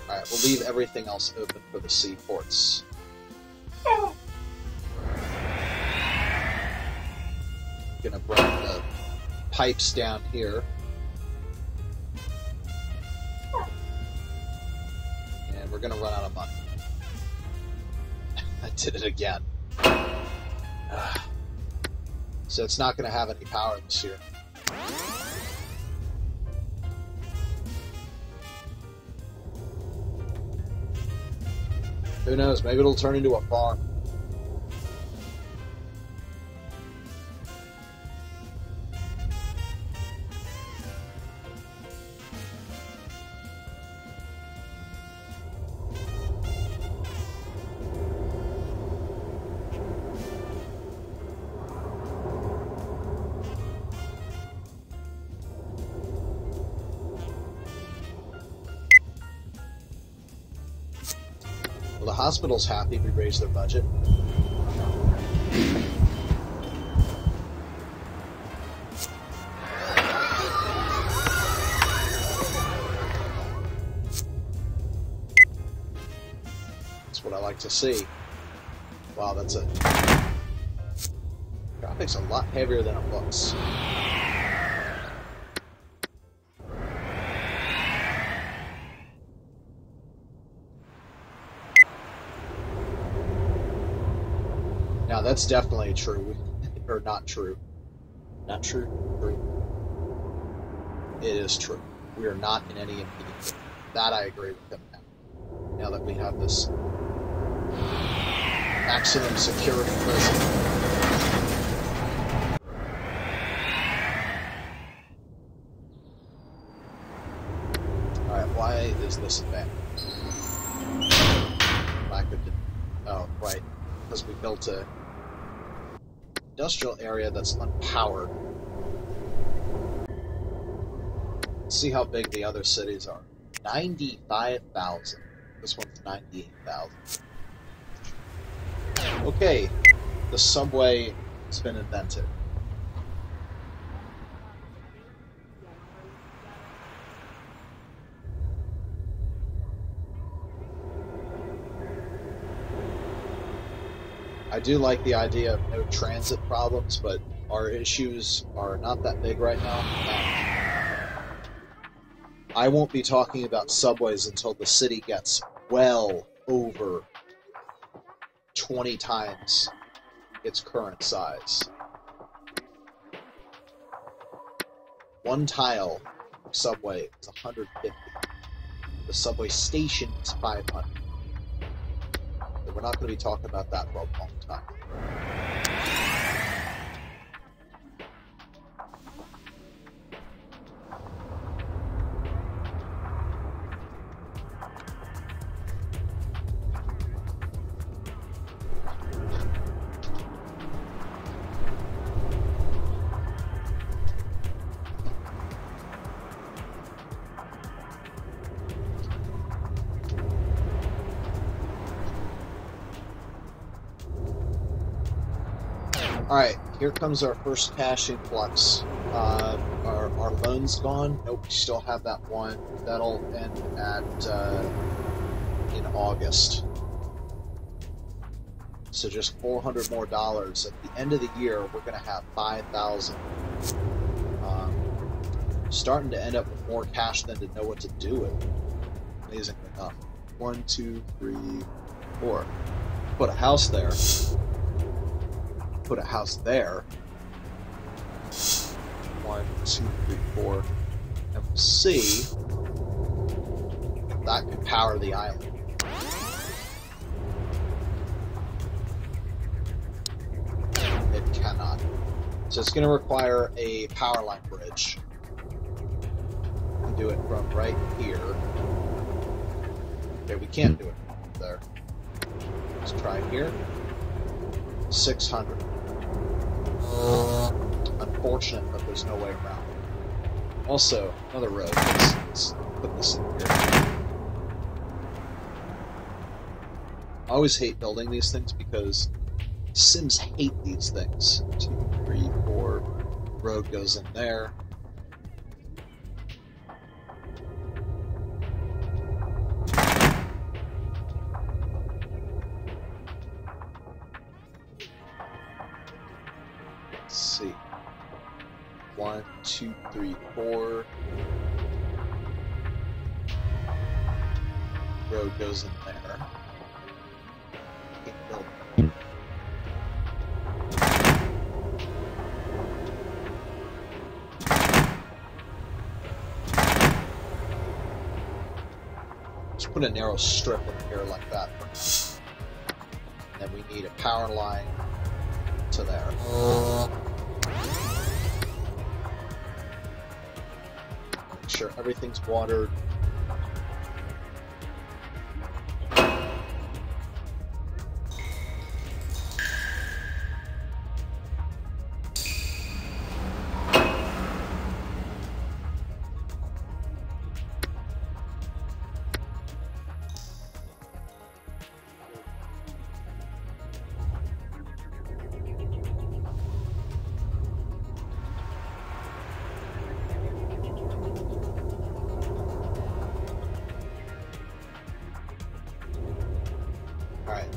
Speaker 1: Alright, we'll leave everything else open for the seaports. Gonna bring the pipes down here. And we're gonna run out of money. I did it again. So it's not gonna have any power this year. Who knows? Maybe it'll turn into a farm. hospital's happy we raised their budget. That's what I like to see. Wow, that's a... Traffic's a lot heavier than it looks. Now that's definitely true, or not true. Not true, true. It is true. We are not in any immediate. That I agree with him now. Now that we have this maximum security prison. Alright, why is this a thing? Oh, right. Because we built a industrial area that's unpowered. Let's see how big the other cities are. 95,000. This one's 98,000. Okay, the subway has been invented. I do like the idea of no transit problems, but our issues are not that big right now. I won't be talking about subways until the city gets well over 20 times its current size. One tile subway is 150. The subway station is 500. But we're not going to be talking about that for a long time. Alright, here comes our first cash influx. Our loan's gone. Nope, we still have that one. That'll end at in August. So just $400 more. At the end of the year, we're going to have 5,000. Starting to end up with more cash than to know what to do with. Amazingly enough. 1, 2, 3, 4. Put a house there. Put a house there. 1, 2, 3, 4. And we'll see if that can power the island. It cannot. So it's going to require a power line bridge. Do it from right here. Okay, we can't do it from there. Let's try here. 600. Unfortunate, but there's no way around. Also, another road. Let's put this in here. I always hate building these things because Sims hate these things. 2, 3, 4. Road goes in there. Let's see. 1, 2, 3, 4. Road goes in there. Can't build. Just put a narrow strip in here like that for now. And then we need a power line to there. Make sure everything's watered.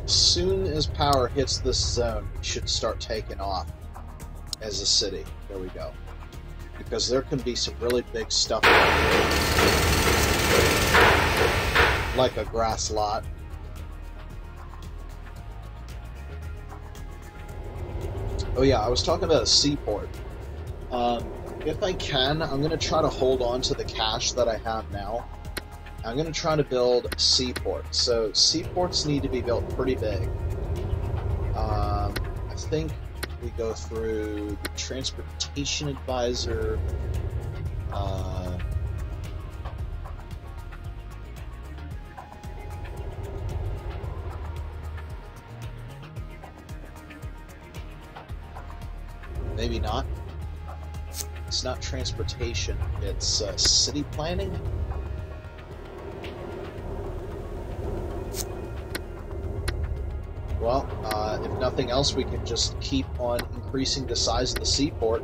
Speaker 1: As soon as power hits this zone, we should start taking off as a city. There we go. Because there can be some really big stuff like a grass lot. Oh yeah, I was talking about a seaport. If I can, I'm going to try to hold on to the cash that I have now. I'm going to try to build a seaport. So seaports need to be built pretty big. I think we go through the transportation advisor. Maybe not. It's not transportation, it's city planning. Well, if nothing else, we can just keep on increasing the size of the seaport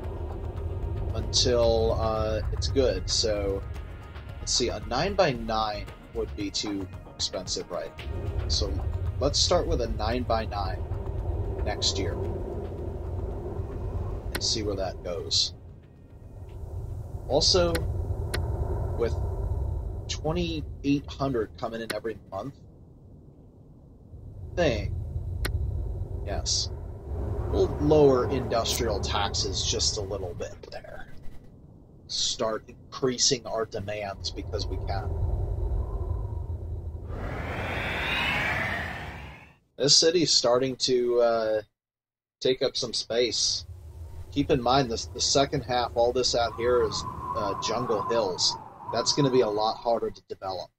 Speaker 1: until it's good. So, let's see, a 9x9 would be too expensive, right? So, let's start with a 9x9 next year and see where that goes. Also, with 2,800 coming in every month, yes, we'll lower industrial taxes just a little bit there. Start increasing our demands because we can. This city's starting to take up some space. Keep in mind, the second half, all this out here is jungle hills. That's going to be a lot harder to develop.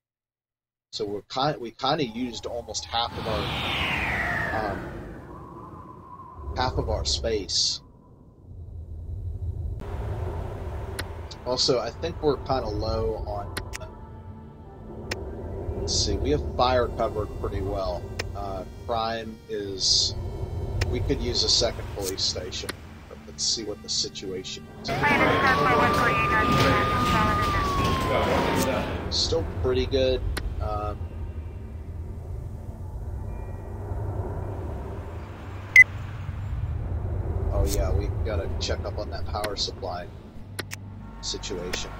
Speaker 1: So we kind of used almost half of our space. Also, I think we're kind of low on. Let's see, we have fire covered pretty well. Crime is. We could use a second police station. Let's see what the situation is. Still pretty good. Oh yeah, we gotta check up on that power supply situation.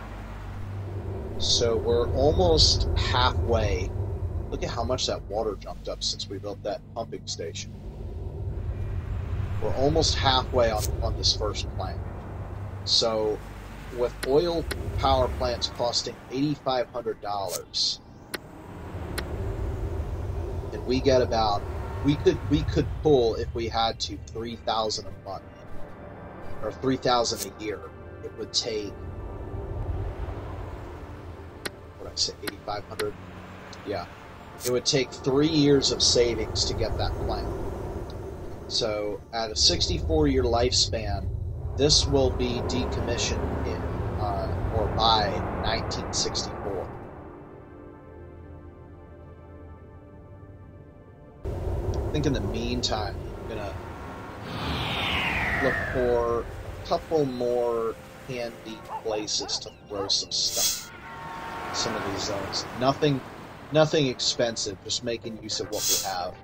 Speaker 1: So we're almost halfway. Look at how much that water jumped up since we built that pumping station. We're almost halfway on this first plant. So, with oil power plants costing $8,500, and we get about we could pull, if we had to, 3,000 a month or 3,000 a year. It would take, what did I say, 8,500? Yeah, it would take 3 years of savings to get that plant. So, at a 64-year lifespan, this will be decommissioned in, or by 1964. I think in the meantime, I'm gonna look for a couple more handy places to throw some stuff. Some of these zones. Nothing expensive, just making use of what we have.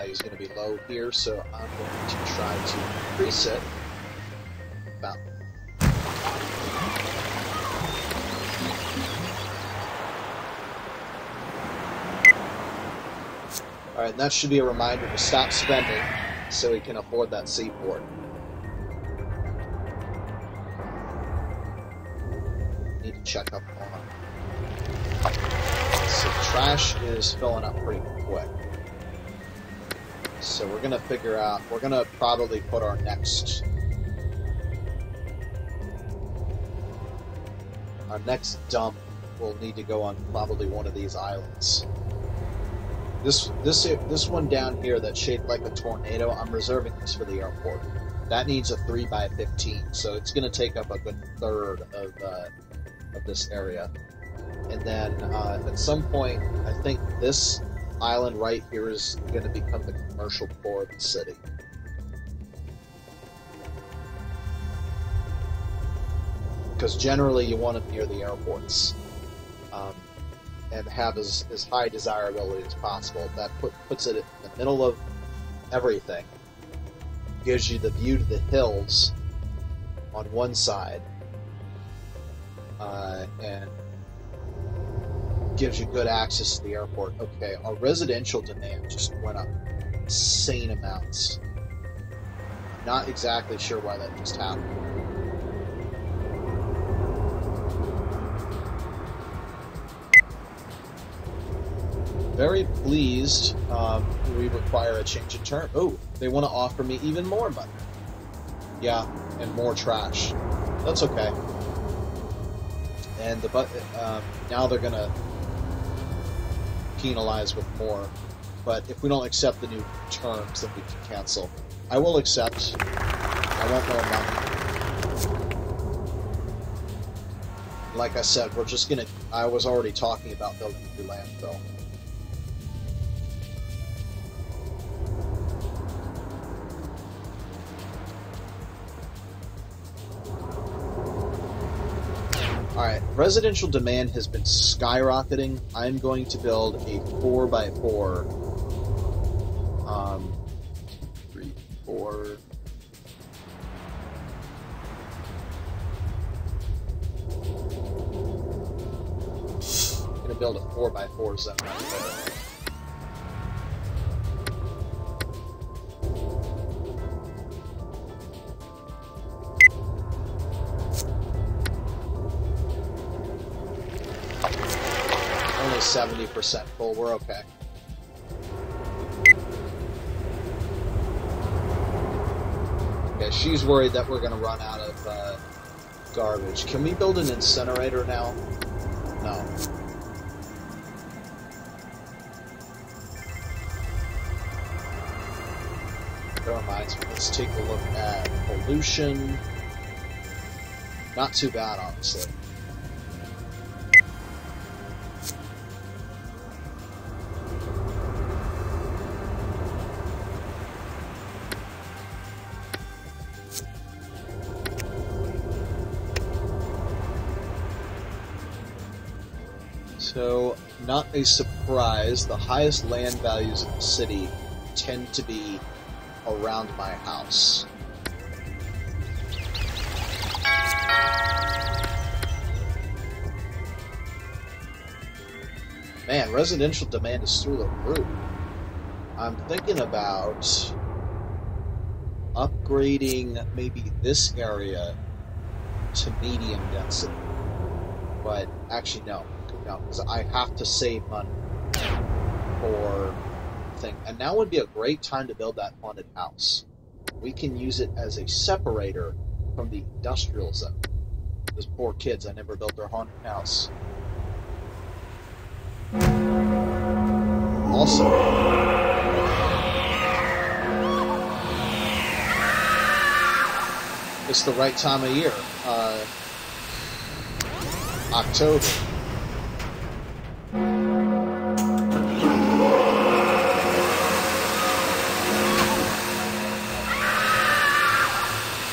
Speaker 1: Is going to be low here, so I'm going to try to increase it about. Alright, and that should be a reminder to stop spending so we can afford that seaport. Need to check up on. So trash is filling up pretty quick. So we're going to figure out, we're going to probably put our next dump will need to go on probably one of these islands. This one down here that's shaped like a tornado, I'm reserving this for the airport. That needs a 3x15, so it's going to take up a good third of this area. And then at some point, I think this island right here is going to become the commercial core of the city. Because generally you want them near the airports and have as high desirability as possible. That puts it in the middle of everything. Gives you the view to the hills on one side and gives you good access to the airport. Okay, our residential demand just went up insane amounts. Not exactly sure why that just happened. Very pleased. We require a change in term. Oh, they want to offer me even more money. Yeah, and more trash. That's okay. And now they're gonna penalize with more. But if we don't accept the new terms, then we can cancel. I will accept. I won't know money. Like I said, we're just gonna. I was already talking about building a new landfill. Alright, residential demand has been skyrocketing. I'm going to build a 4x4. 3, 4. I'm going to build a 4x4 zone right there. Only 70% full, we're okay. Okay, she's worried that we're going to run out of garbage. Can we build an incinerator now? No. That reminds me, let's take a look at pollution. Not too bad, honestly. So, not a surprise, the highest land values in the city tend to be around my house. Man, residential demand is through the roof. I'm thinking about upgrading maybe this area to medium density. But actually, no, because I have to save money for thing. And now would be a great time to build that haunted house. We can use it as a separator from the industrial zone. Those poor kids, I never built their haunted house. Also, it's the right time of year. October.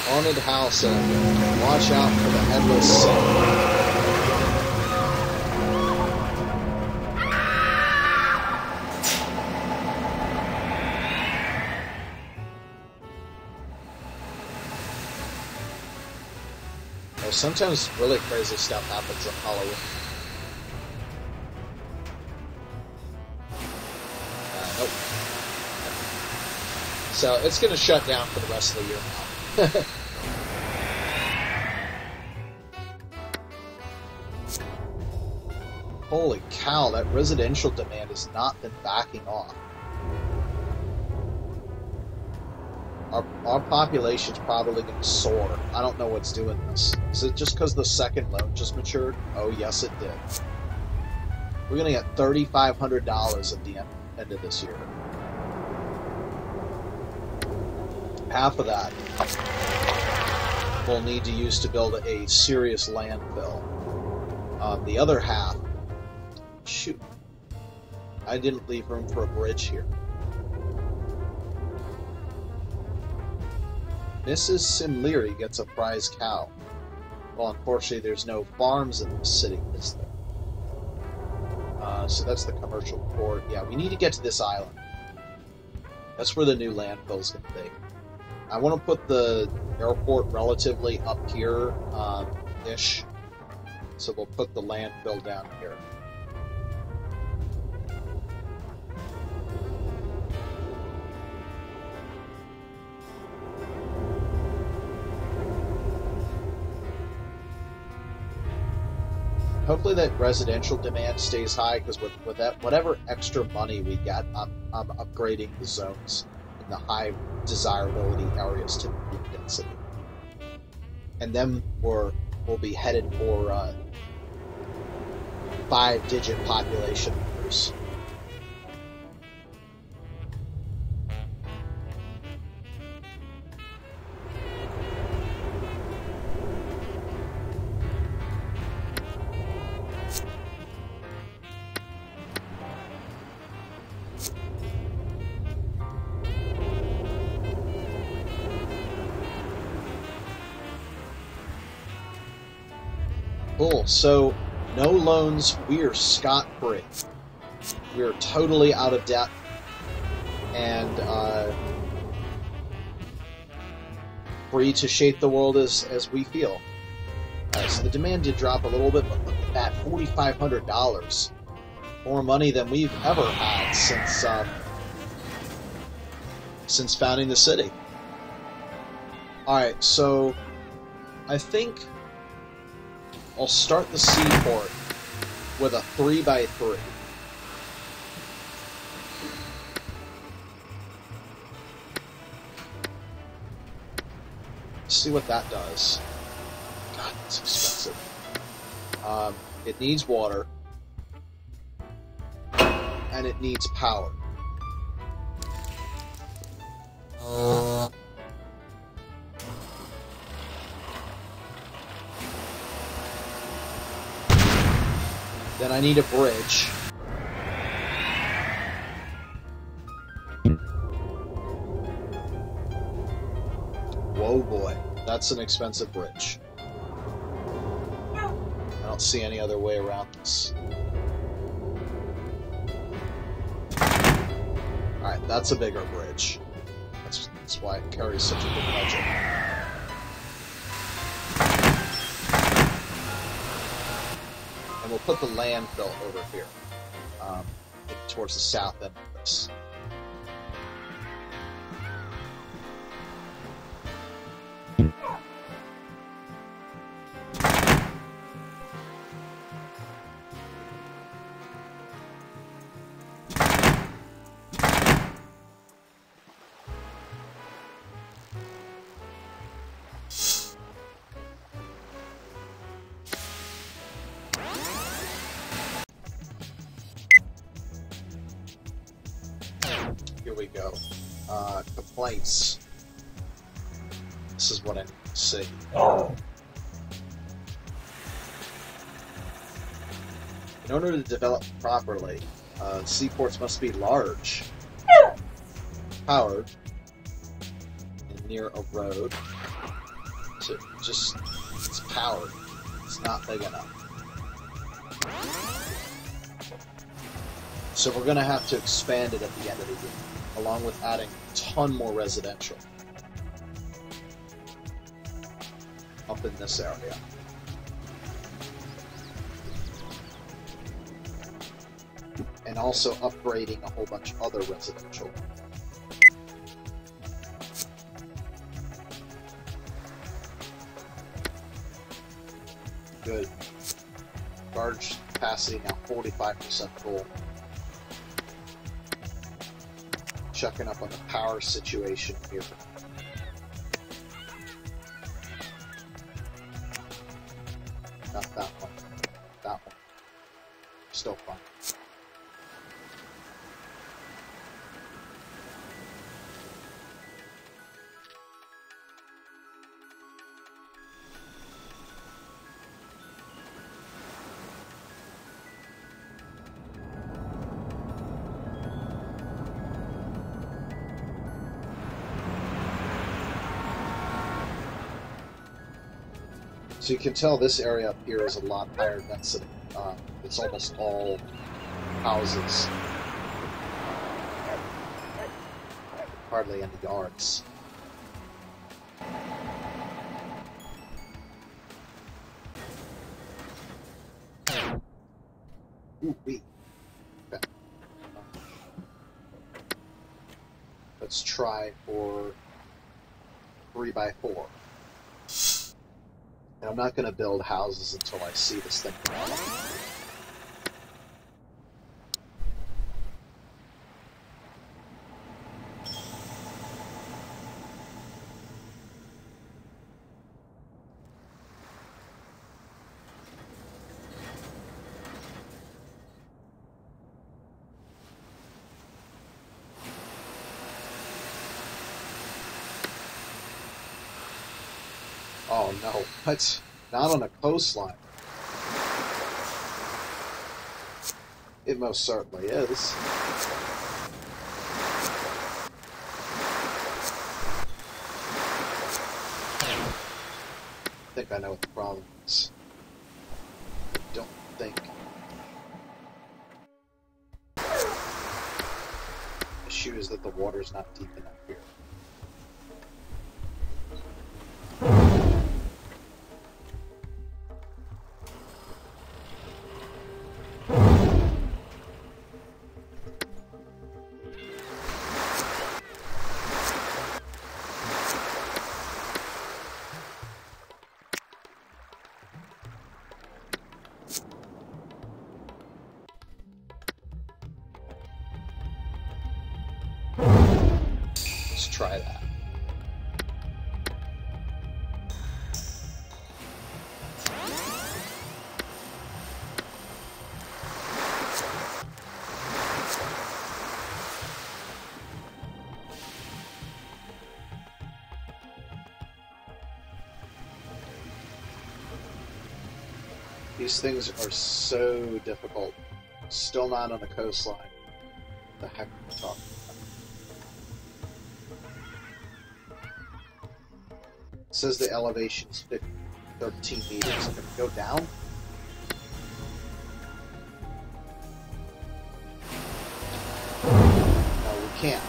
Speaker 1: Haunted house, watch out for the headless sink. Sometimes really crazy stuff happens on Halloween. Nope. So it's going to shut down for the rest of the year now. Holy cow, that residential demand has not been backing off. Our population's probably going to soar. I don't know what's doing this. Is it just because the second loan just matured? Oh, yes, it did. We're going to get $3,500 at the end of this year. Half of that we'll need to use to build a serious landfill. The other half... Shoot. I didn't leave room for a bridge here. Mrs. Simleary gets a prize cow. Well, unfortunately, there's no farms in the city, is there? So that's the commercial port. Yeah, we need to get to this island. That's where the new landfill's going to be. I want to put the airport relatively up here, ish. So we'll put the landfill down here. Hopefully that residential demand stays high, because with that, whatever extra money we get, I'm upgrading the zones in the high desirability areas to peak density. And then we'll be headed for 5-digit population numbers. Cool. So, no loans. We are scot-free. We are totally out of debt, and free to shape the world as we feel. So the demand did drop a little bit, but look at that, $4,500. More money than we've ever had since founding the city. Alright, so I think I'll start the seaport with a 3x3. See what that does. God, it's expensive. It needs water. And it needs power. Then I need a bridge. Whoa, boy. That's an expensive bridge. I don't see any other way around this. Alright, that's a bigger bridge. That's why it carries such a big budget. And we'll put the landfill over here, towards the south end of this. Here we go. Complaints. This is what I need to see. In order to develop properly, seaports must be large, powered, and near a road. So it's powered. It's not big enough. So we're going to have to expand it at the end of the game, along with adding a ton more residential up in this area. And also upgrading a whole bunch of other residential. Good. Barge capacity now 45% full. Checking up on the power situation here. Not that one. That one. Still fine. So you can tell this area up here is a lot higher density. It's almost all houses. Hardly any yards. Ooh, wee. Okay. Let's try for 3x4. And I'm not going to build houses until I see this thing run. Oh no, what? Not on a coastline. It most certainly is. I think I know what the problem is. I don't think. The issue is that the water's not deep enough here. Let's try that. These things are so difficult. Still not on the coastline. What the heck am I talking about? It says the elevation is 13 meters. Can we go down? No, we can't.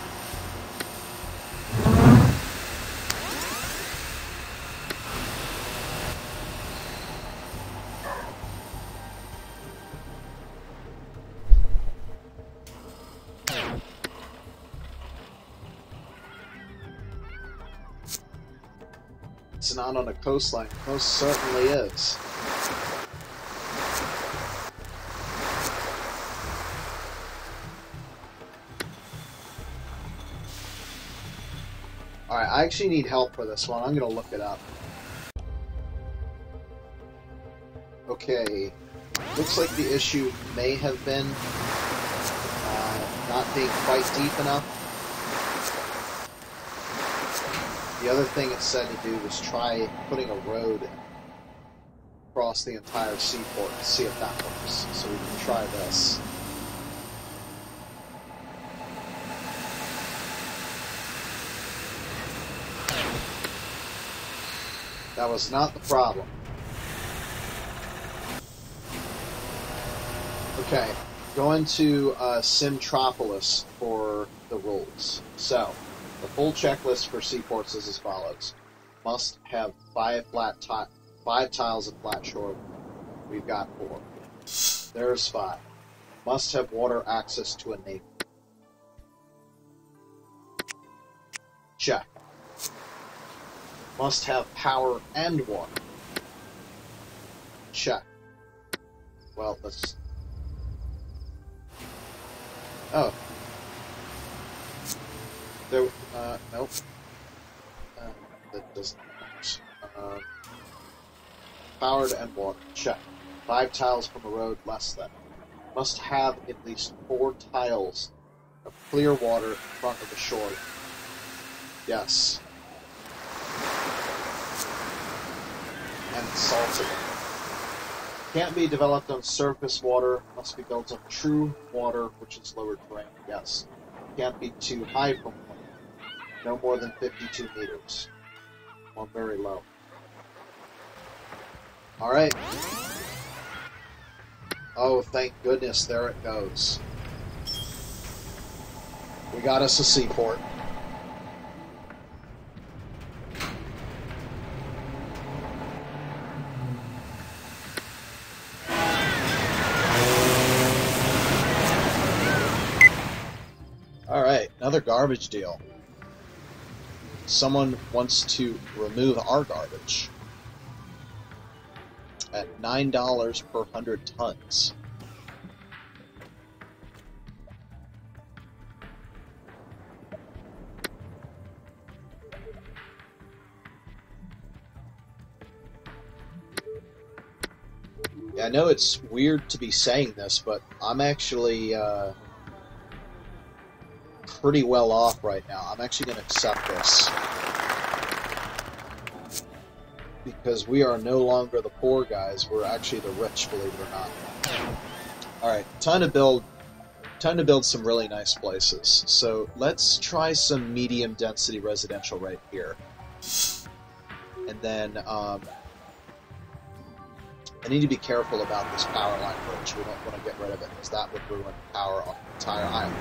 Speaker 1: It's not on a coastline. Most certainly is. Alright, I actually need help for this one. I'm going to look it up. Okay. Looks like the issue may have been not being quite deep enough. The other thing it said to do was try putting a road across the entire seaport to see if that works. So we can try this. That was not the problem. Okay, going to Simtropolis for the rules. So, the full checklist for seaports is as follows. Must have 5 tiles of flat shore. We've got 4. There's 5. Must have water access to a navy. Check. Must have power and water. Check. Well, let's... Oh. There, nope. That doesn't match. Powered and water. Check. 5 tiles from a road, less than. Must have at least 4 tiles of clear water in front of the shore. Yes. And salted. Can't be developed on surface water. Must be built on true water, which is lower terrain. Yes. Can't be too high from water. No more than 52 meters. Or very low. Alright. Oh, thank goodness, there it goes. We got us a seaport. Alright, another garbage deal. Someone wants to remove our garbage at $9 per 100 tons. Yeah, I know it's weird to be saying this, but I'm actually pretty well off right now. I'm actually going to accept this. Because we are no longer the poor guys, we're actually the rich, believe it or not. Alright, time to build some really nice places. So let's try some medium density residential right here. And then I need to be careful about this power line bridge. We don't want to get rid of it because that would ruin power on the entire island.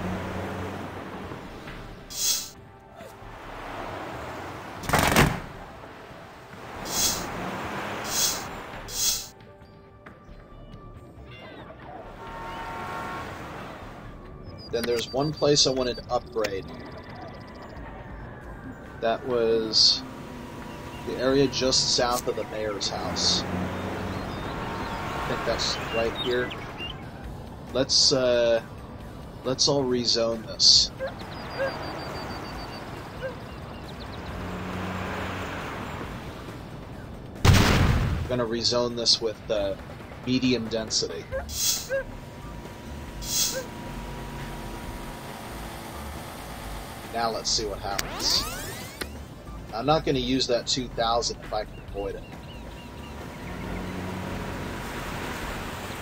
Speaker 1: Then there's one place I wanted to upgrade. That was the area just south of the mayor's house. I think that's right here. Let's all rezone this. I'm gonna rezone this with medium density. Now let's see what happens. I'm not going to use that 2,000 if I can avoid it.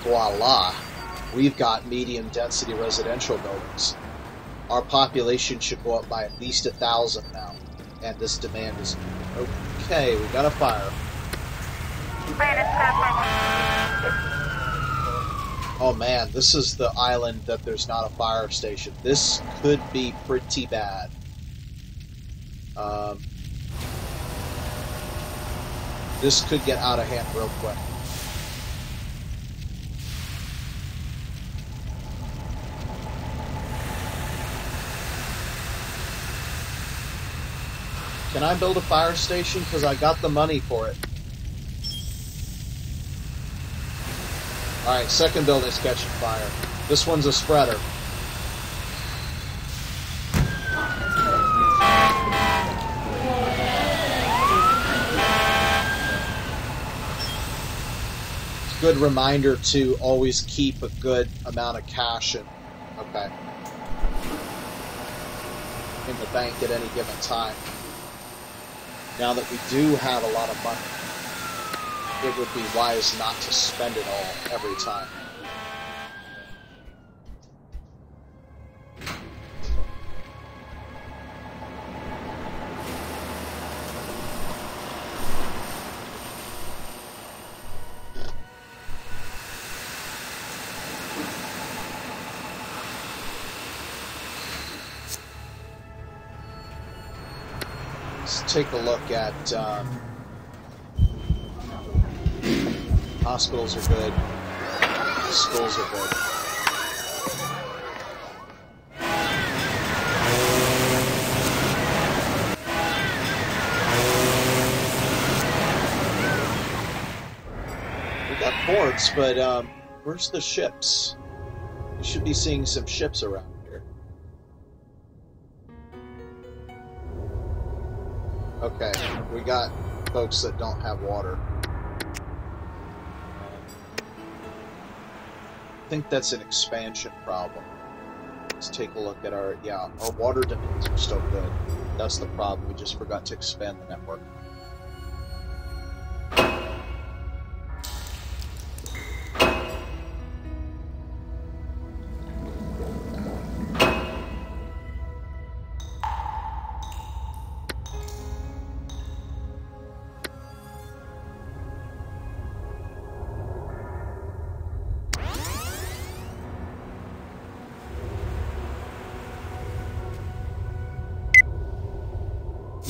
Speaker 1: Voila! We've got medium density residential buildings. Our population should go up by at least 1,000 now. And this demand is... Okay, we got a fire. Oh man, this is the island that there's not a fire station. This could be pretty bad. This could get out of hand real quick. Can I build a fire station? Because I got the money for it. Alright, second building's catching fire. This one's a spreader. It's a good reminder to always keep a good amount of cash in the bank at any given time. Now that we do have a lot of money, it would be wise not to spend it all every time. Let's take a look at hospitals are good. Schools are good. We got ports, but where's the ships? We should be seeing some ships around here. Okay, we got folks that don't have water. I think that's an expansion problem. Let's take a look at our water demands are still good. That's the problem, we just forgot to expand the network.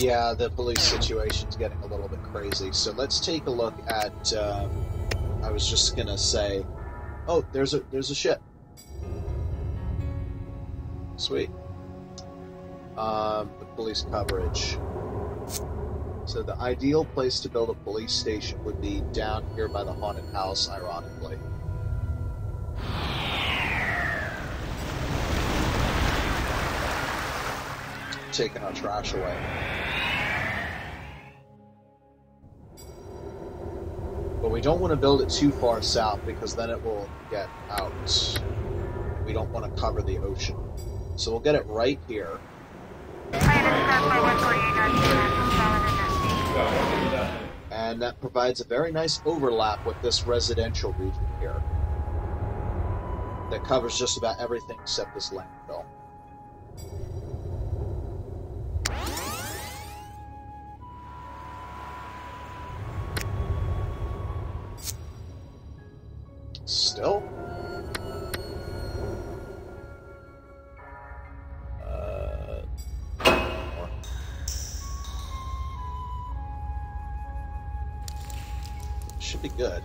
Speaker 1: Yeah, the police situation's getting a little bit crazy. So let's take a look at. I was just gonna say, oh, there's a ship. Sweet. The police coverage. So the ideal place to build a police station would be down here by the haunted house, ironically. Taking our trash away. But we don't want to build it too far south because then it will get out. We don't want to cover the ocean. So we'll get it right here. And that provides a very nice overlap with this residential region here. That covers just about everything except this landfill. Still? Should be good.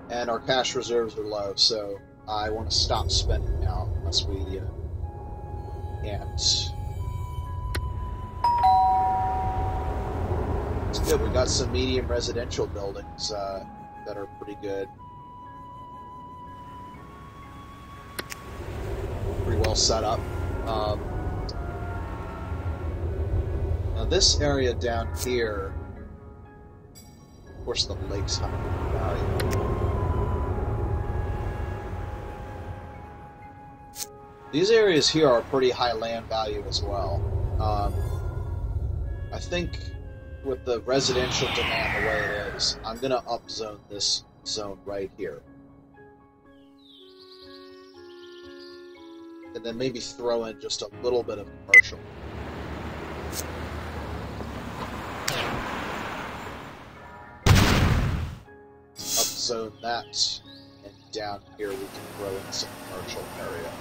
Speaker 1: And our cash reserves are low, so I want to stop spending now, unless we can't. It's good. We got some medium residential buildings that are pretty good. Pretty well set up. Now this area down here, of course, the lake's have a good value. These areas here are pretty high land value as well. I think with the residential demand the way it is, I'm going to upzone this zone right here. And then maybe throw in just a little bit of commercial. Upzone that, and down here we can throw in some commercial area.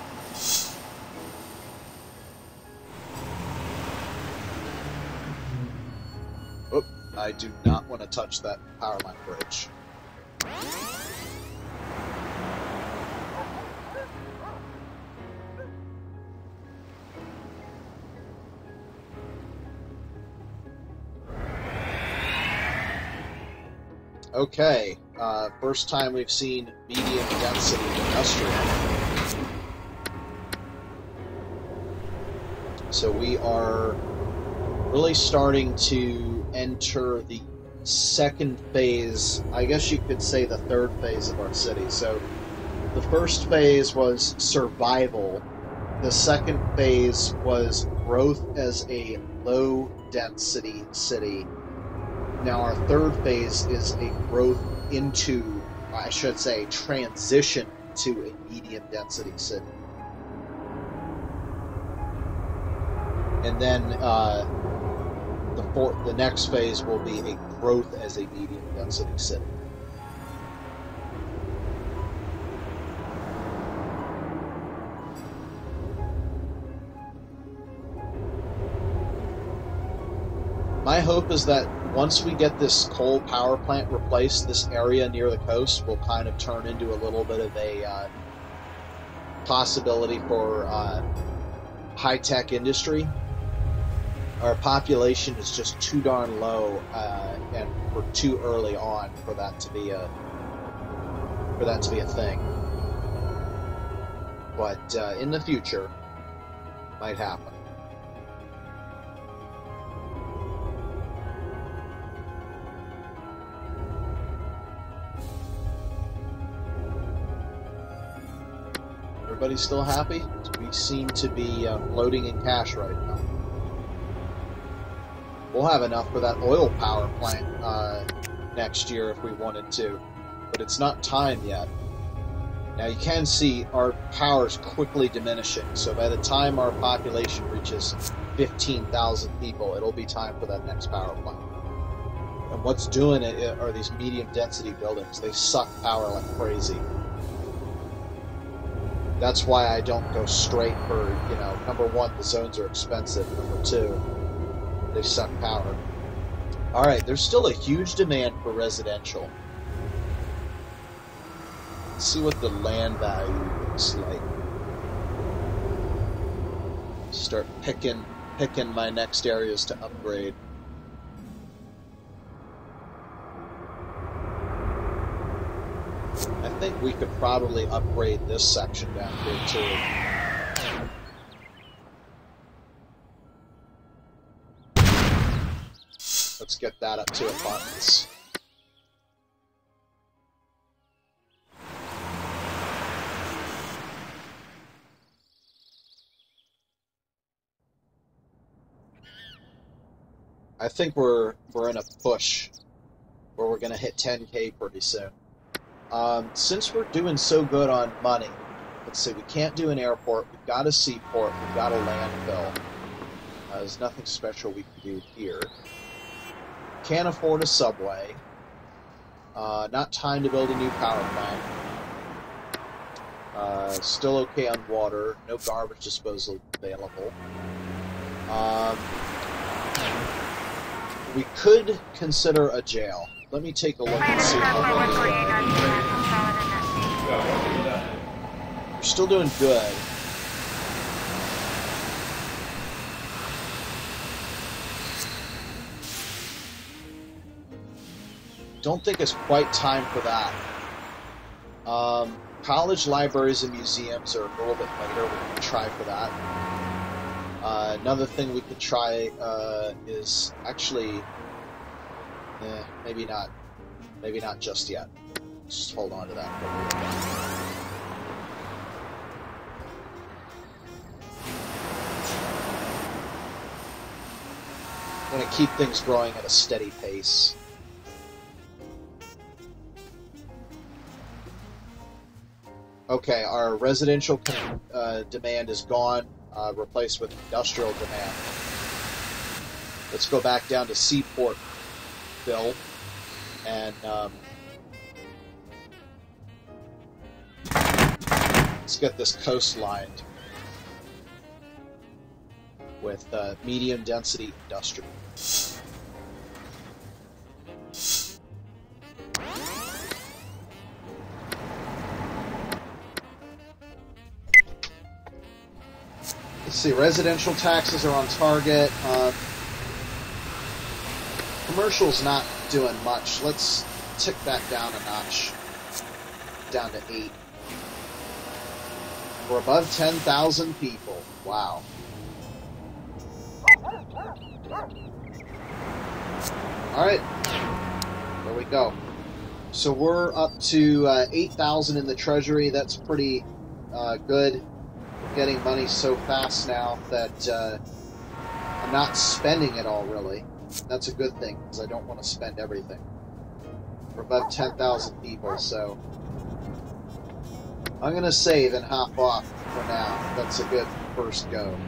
Speaker 1: Oop, I do not want to touch that power line bridge. Okay, first time we've seen medium density industrial. So we are really starting to enter the second phase, I guess you could say the third phase of our city. So the first phase was survival. The second phase was growth as a low density city. Now our third phase is a growth into, I should say, transition to a medium density city. And then the next phase will be a growth as a medium density city. My hope is that once we get this coal power plant replaced, this area near the coast will kind of turn into a little bit of a possibility for high-tech industry. Our population is just too darn low, and we're too early on for that to be a thing. But in the future, might happen. Everybody still happy? We seem to be floating in cash right now. We'll have enough for that oil power plant next year if we wanted to, but it's not time yet. Now you can see our power is quickly diminishing, so by the time our population reaches 15,000 people, it'll be time for that next power plant. what's doing it are these medium density buildings. They suck power like crazy. That's why I don't go straight for, you know, number one, the zones are expensive. Number two, they suck power. Alright, there's still a huge demand for residential. Let's see what the land value looks like. Start picking my next areas to upgrade. I think we could probably upgrade this section down here too. Let's get that up to apartments. I think we're in a push where we're gonna hit 10K pretty soon. Since we're doing so good on money, let's see, we can't do an airport, we've got a seaport, we've got a landfill. There's nothing special we can do here. Can't afford a subway. Not time to build a new power plant. Still okay on water. No garbage disposal available. We could consider a jail. Let me take a look and see how many. We're still doing good. Don't think it's quite time for that. College libraries and museums are a little bit later. We can try for that. Another thing we could try is actually, maybe not just yet. Just hold on to that for a little bit. I'm going to keep things growing at a steady pace. Okay, our residential demand is gone, replaced with industrial demand. Let's go back down to Seaport, Bill, and let's get this coastline with medium density industrial. Let's see, residential taxes are on target. Commercial's not doing much. Let's tick that down a notch. Down to 8. We're above 10,000 people. Wow. Alright. There we go. So we're up to 8,000 in the treasury. That's pretty good. Getting money so fast now that I'm not spending it all, really. That's a good thing, because I don't want to spend everything. We're above 10,000 people, so I'm going to save and hop off for now. That's a good first go.